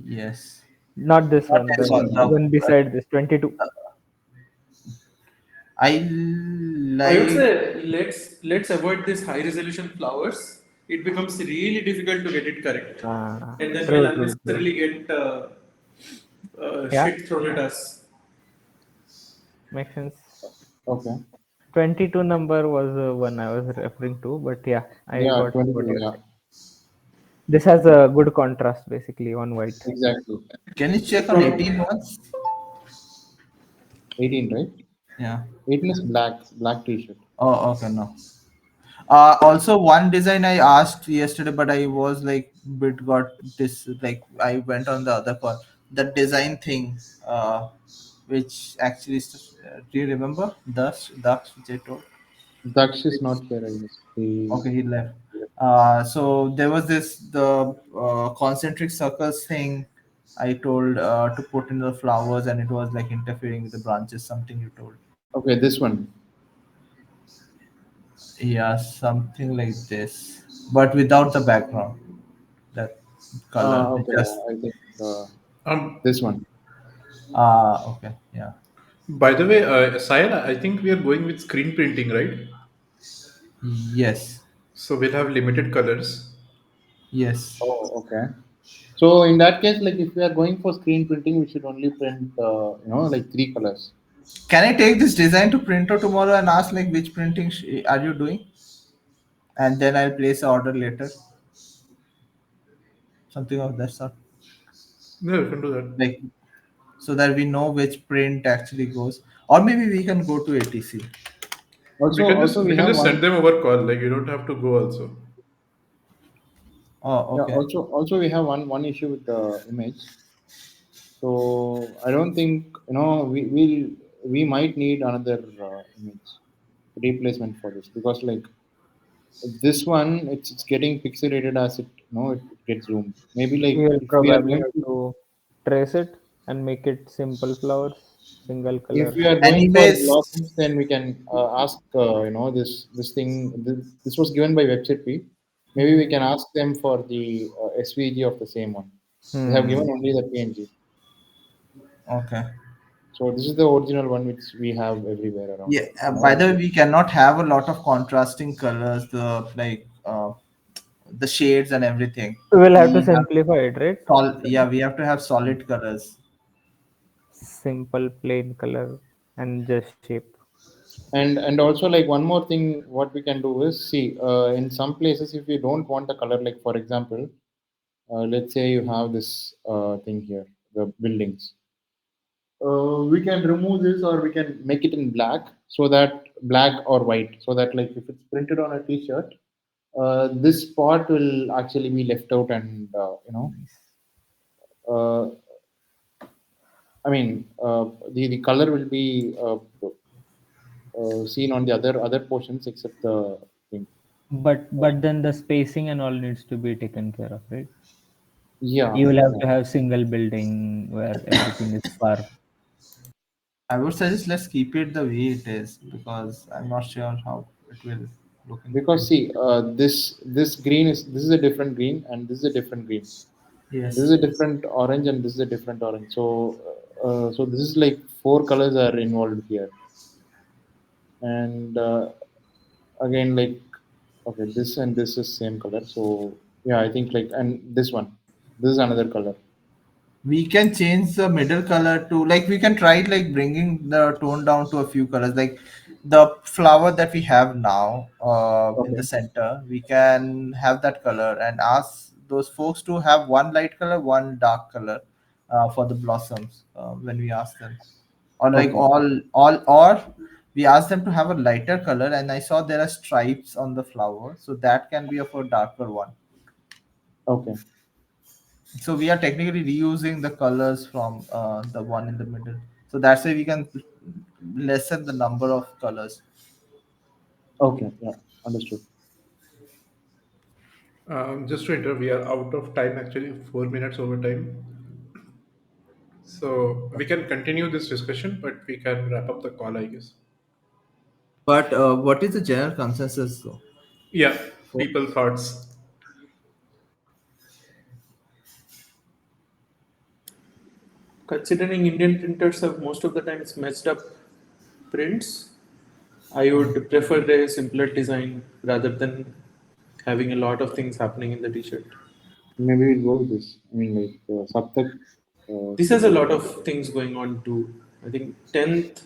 Speaker 5: yes.
Speaker 10: not this
Speaker 5: Not
Speaker 10: one,
Speaker 5: this one.
Speaker 10: the one beside this 22.
Speaker 5: I
Speaker 7: I would
Speaker 5: like.
Speaker 7: say let's avoid this high resolution flowers. It becomes really difficult to get it correct, and then we'll
Speaker 10: True, true, true.
Speaker 7: unnecessarily get
Speaker 10: Yeah,
Speaker 7: shit thrown at us.
Speaker 10: makes sense.
Speaker 2: okay.
Speaker 10: 22 number was the one I was referring to, but yeah, I
Speaker 2: Yeah,
Speaker 10: got what
Speaker 2: 22.
Speaker 10: you're
Speaker 2: Yeah,
Speaker 10: saying. This has a good contrast basically on white.
Speaker 2: exactly.
Speaker 5: Can you check on
Speaker 7: From
Speaker 5: 18 once?
Speaker 2: 18, right?
Speaker 5: Yeah.
Speaker 2: 18 is black T-shirt.
Speaker 5: Oh, okay, no. Also, one design I asked yesterday, but I was like bit got this like I went on the other call. The design thing, which actually, do you remember Dax which I told?
Speaker 2: Daksh is not here, I guess.
Speaker 5: Okay, he left. So there was the concentric circles thing. I told to put in the flowers, and it was like interfering with the branches. Something you told.
Speaker 2: Okay, this one.
Speaker 5: Yeah, something like this, but without the background. That color. It
Speaker 2: Okay,
Speaker 5: just
Speaker 2: I think
Speaker 1: Um,
Speaker 2: this one.
Speaker 5: okay, yeah.
Speaker 1: by the way, Sayan, I think we are going with screen printing, right?
Speaker 5: Yes,
Speaker 1: So we'll have limited colors.
Speaker 5: yes.
Speaker 2: Oh, okay. So in that case, like if we are going for screen printing, we should only print, like three colors.
Speaker 5: Can I take this design to printer tomorrow and ask like which printing are you doing, and then I'll place an order later, something of that sort.
Speaker 1: Yeah, we can do that.
Speaker 5: Like so that we know which print actually goes, or maybe we can go to ATC.
Speaker 2: Also,
Speaker 1: We
Speaker 2: we
Speaker 1: can
Speaker 2: have
Speaker 1: just
Speaker 2: one.
Speaker 1: send them over call. Like you don't have to go also.
Speaker 5: Oh,
Speaker 2: Yeah.
Speaker 5: okay.
Speaker 2: Also we have one issue with the image. So I don't think we might need another image replacement for this because like this one it's getting pixelated as it gets zoomed. Maybe like
Speaker 10: We will
Speaker 2: if we are
Speaker 10: probably
Speaker 2: going
Speaker 10: have
Speaker 2: to
Speaker 10: to trace it and make it simple flowers, single
Speaker 2: if
Speaker 10: color.
Speaker 2: we are going for
Speaker 5: Anyways,
Speaker 2: blossoms, then we can ask this thing. This was given by website fee. Maybe we
Speaker 10: Hmm.
Speaker 2: can ask them for the SVG of the same one. They have
Speaker 10: Hmm.
Speaker 2: given only the PNG.
Speaker 5: okay.
Speaker 2: So this is the original one which we have everywhere around.
Speaker 5: Yeah. By the way, we cannot have a lot of contrasting colors. The shades and everything.
Speaker 10: We will have to
Speaker 5: We have
Speaker 10: simplify it, right?
Speaker 5: yeah, we have to have solid colors.
Speaker 10: Simple plain color and just shape.
Speaker 2: And also like one more thing, what we can do is see in some places if we don't want the color, like for example, let's say you have this thing here, the buildings. We can remove this, or we can make it in black, so that black or white, so that like if it's printed on a t-shirt, this part will actually be left out, and uh, I mean, the color will be seen on the other portions except the thing.
Speaker 10: But then the spacing and all needs to be taken care of, right?
Speaker 2: Yeah,
Speaker 10: You will have
Speaker 2: yeah.
Speaker 10: to have single building where everything is far.
Speaker 5: I would suggest let's keep it the way it is because I'm not sure how it will look in the
Speaker 2: Because
Speaker 5: print.
Speaker 2: see, this green is, this is a different green, and this is a different green. This is
Speaker 5: Yes.
Speaker 2: a different orange, and this is a different orange. So this is like four colors are involved here, and again, like, okay, this and this is same color. So yeah, I think like, and this one, this is another color.
Speaker 5: We can change the middle color to like we can try like bringing the tone down to a few colors like the flower that we have now in the
Speaker 2: Okay,
Speaker 5: center we can have that color and ask those folks to have one light color one dark color for the blossoms when we ask them or like
Speaker 2: okay,
Speaker 5: all or we ask them to have a lighter color and I saw there are stripes on the flower so that can be of a darker one.
Speaker 2: okay,
Speaker 5: So we are technically reusing the colors from the one in the middle. So that's why we can lessen the number of colors.
Speaker 2: okay. Yeah, understood.
Speaker 1: Just to interrupt, we are out of time actually, 4 minutes over time. So we can continue this discussion, but we can wrap up the call, I guess.
Speaker 5: But what is the general consensus though?
Speaker 1: Yeah,
Speaker 5: For
Speaker 1: people thoughts.
Speaker 7: Considering Indian printers have most of the times messed up prints, I would prefer a simpler design rather than having a lot of things happening in the t-shirt.
Speaker 2: Maybe we'll go with this. I mean, like Saptak.
Speaker 7: This has a lot of things going on too. I think 10th,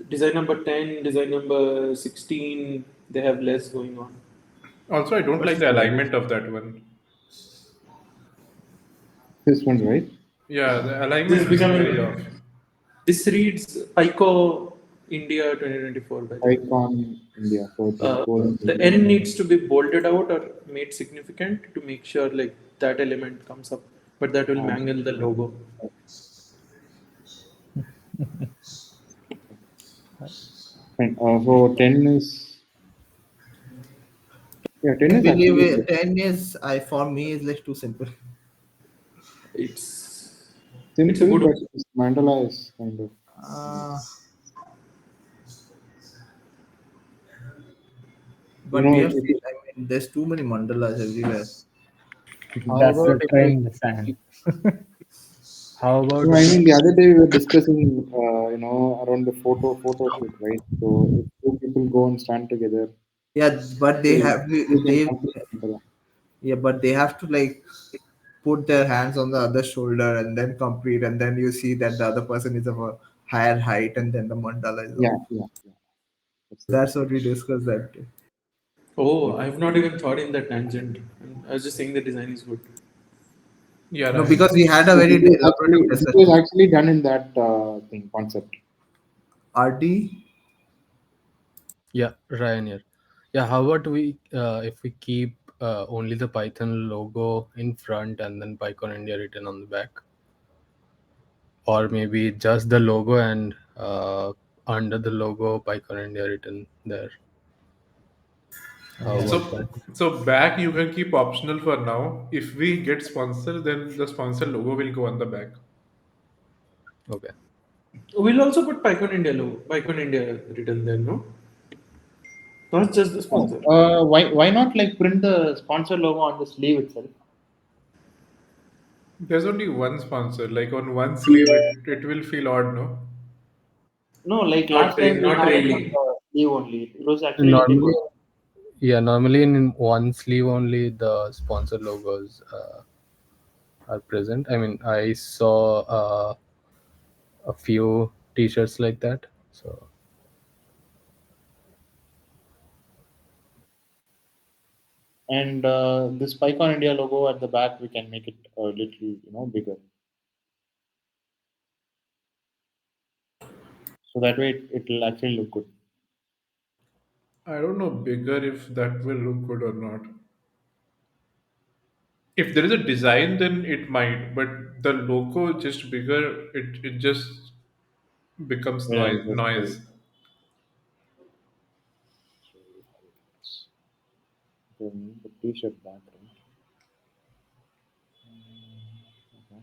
Speaker 7: design number 10, design number 16, they have less going on.
Speaker 1: Also, I don't
Speaker 2: What's
Speaker 1: like the
Speaker 2: this?
Speaker 1: alignment of that one.
Speaker 2: This one, right?
Speaker 1: Yeah, the
Speaker 7: This is
Speaker 1: alignment is very
Speaker 7: becoming,
Speaker 1: off.
Speaker 7: this reads PICO India 2024, by the way.
Speaker 2: PyCon India 4
Speaker 7: The N needs to be bolded out or made significant to make sure like that element comes up, but that will mangle the logo.
Speaker 2: Fine. So 10 is, yeah, 10
Speaker 5: I
Speaker 2: is
Speaker 5: believe
Speaker 2: actually good.
Speaker 5: 10 is I for me is like too simple.
Speaker 7: It's it's a
Speaker 2: Simple,
Speaker 7: good.
Speaker 2: but this mandala is kind of.
Speaker 5: Uh,
Speaker 2: You
Speaker 5: but we
Speaker 2: know,
Speaker 5: have seen, I mean, there's too many mandalas everywhere.
Speaker 11: How
Speaker 10: That's
Speaker 11: about
Speaker 10: the
Speaker 11: if we
Speaker 10: trend, Sam.
Speaker 11: how about
Speaker 2: no,
Speaker 11: if
Speaker 2: I
Speaker 11: we
Speaker 2: mean, the other day we were discussing, around the photo shoot, right? So if two people go and stand together,
Speaker 5: Yeah, but they
Speaker 2: they,
Speaker 5: have
Speaker 2: they can
Speaker 5: they
Speaker 2: complete mandala.
Speaker 5: yeah, but they have to like put their hands on the other shoulder and then complete, and then you see that the other person is of a higher height, and then the mandala is
Speaker 2: Yeah,
Speaker 5: on.
Speaker 2: yeah, yeah. That's it.
Speaker 5: That's what we discussed that day.
Speaker 7: Oh,
Speaker 2: Yeah.
Speaker 7: I've not even thought in that tangent. I was just saying the design is good.
Speaker 1: Yeah,
Speaker 5: No, because
Speaker 1: Ryan.
Speaker 5: we had a
Speaker 2: So
Speaker 5: very elaborative
Speaker 2: this was
Speaker 5: discussion.
Speaker 2: actually done in that thing concept.
Speaker 5: RD,
Speaker 11: yeah, Ryan here. Yeah, how about we if we keep only the Python logo in front and then PyCon India written on the back, or maybe just the logo and under the logo PyCon India written there. How
Speaker 10: Yeah.
Speaker 11: about that?
Speaker 1: So back you can keep optional for now. If we get sponsor, then the sponsor logo will go on the back.
Speaker 11: Okay.
Speaker 7: We'll also put PyCon India logo, PyCon India written there, no? Not just the
Speaker 2: Oh,
Speaker 7: sponsor.
Speaker 2: why not like print the sponsor logo on the sleeve itself?
Speaker 1: There's only one sponsor. Like on one sleeve, it will feel odd, no?
Speaker 2: No, like last time we
Speaker 7: Not
Speaker 2: had it on
Speaker 7: really.
Speaker 2: the sleeve only. It was actually looking
Speaker 11: Normally,
Speaker 2: good.
Speaker 11: yeah, normally in one sleeve only the sponsor logos are present. I mean, I saw a few T-shirts like that. So
Speaker 2: And this PyCon India logo at the back, we can make it a little, bigger. So that way it will actually look good.
Speaker 1: I don't know bigger if that will look good or not. If there is a design, then it might, but the logo just bigger, it just becomes
Speaker 2: Yeah,
Speaker 1: noise.
Speaker 2: just
Speaker 1: Noise.
Speaker 2: then the t-shirt back, right? Okay.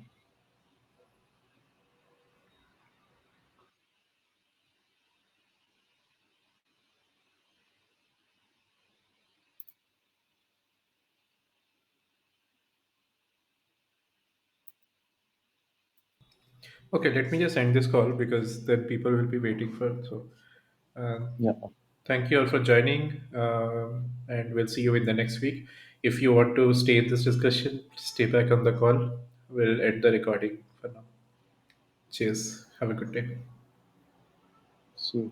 Speaker 1: Okay, let me just end this call because then people will be waiting for. So,
Speaker 2: Yeah.
Speaker 1: thank you all for joining, and we'll see you in the next week. If you want to stay in this discussion, stay back on the call. We'll end the recording for now. Cheers. Have a good day.
Speaker 2: See.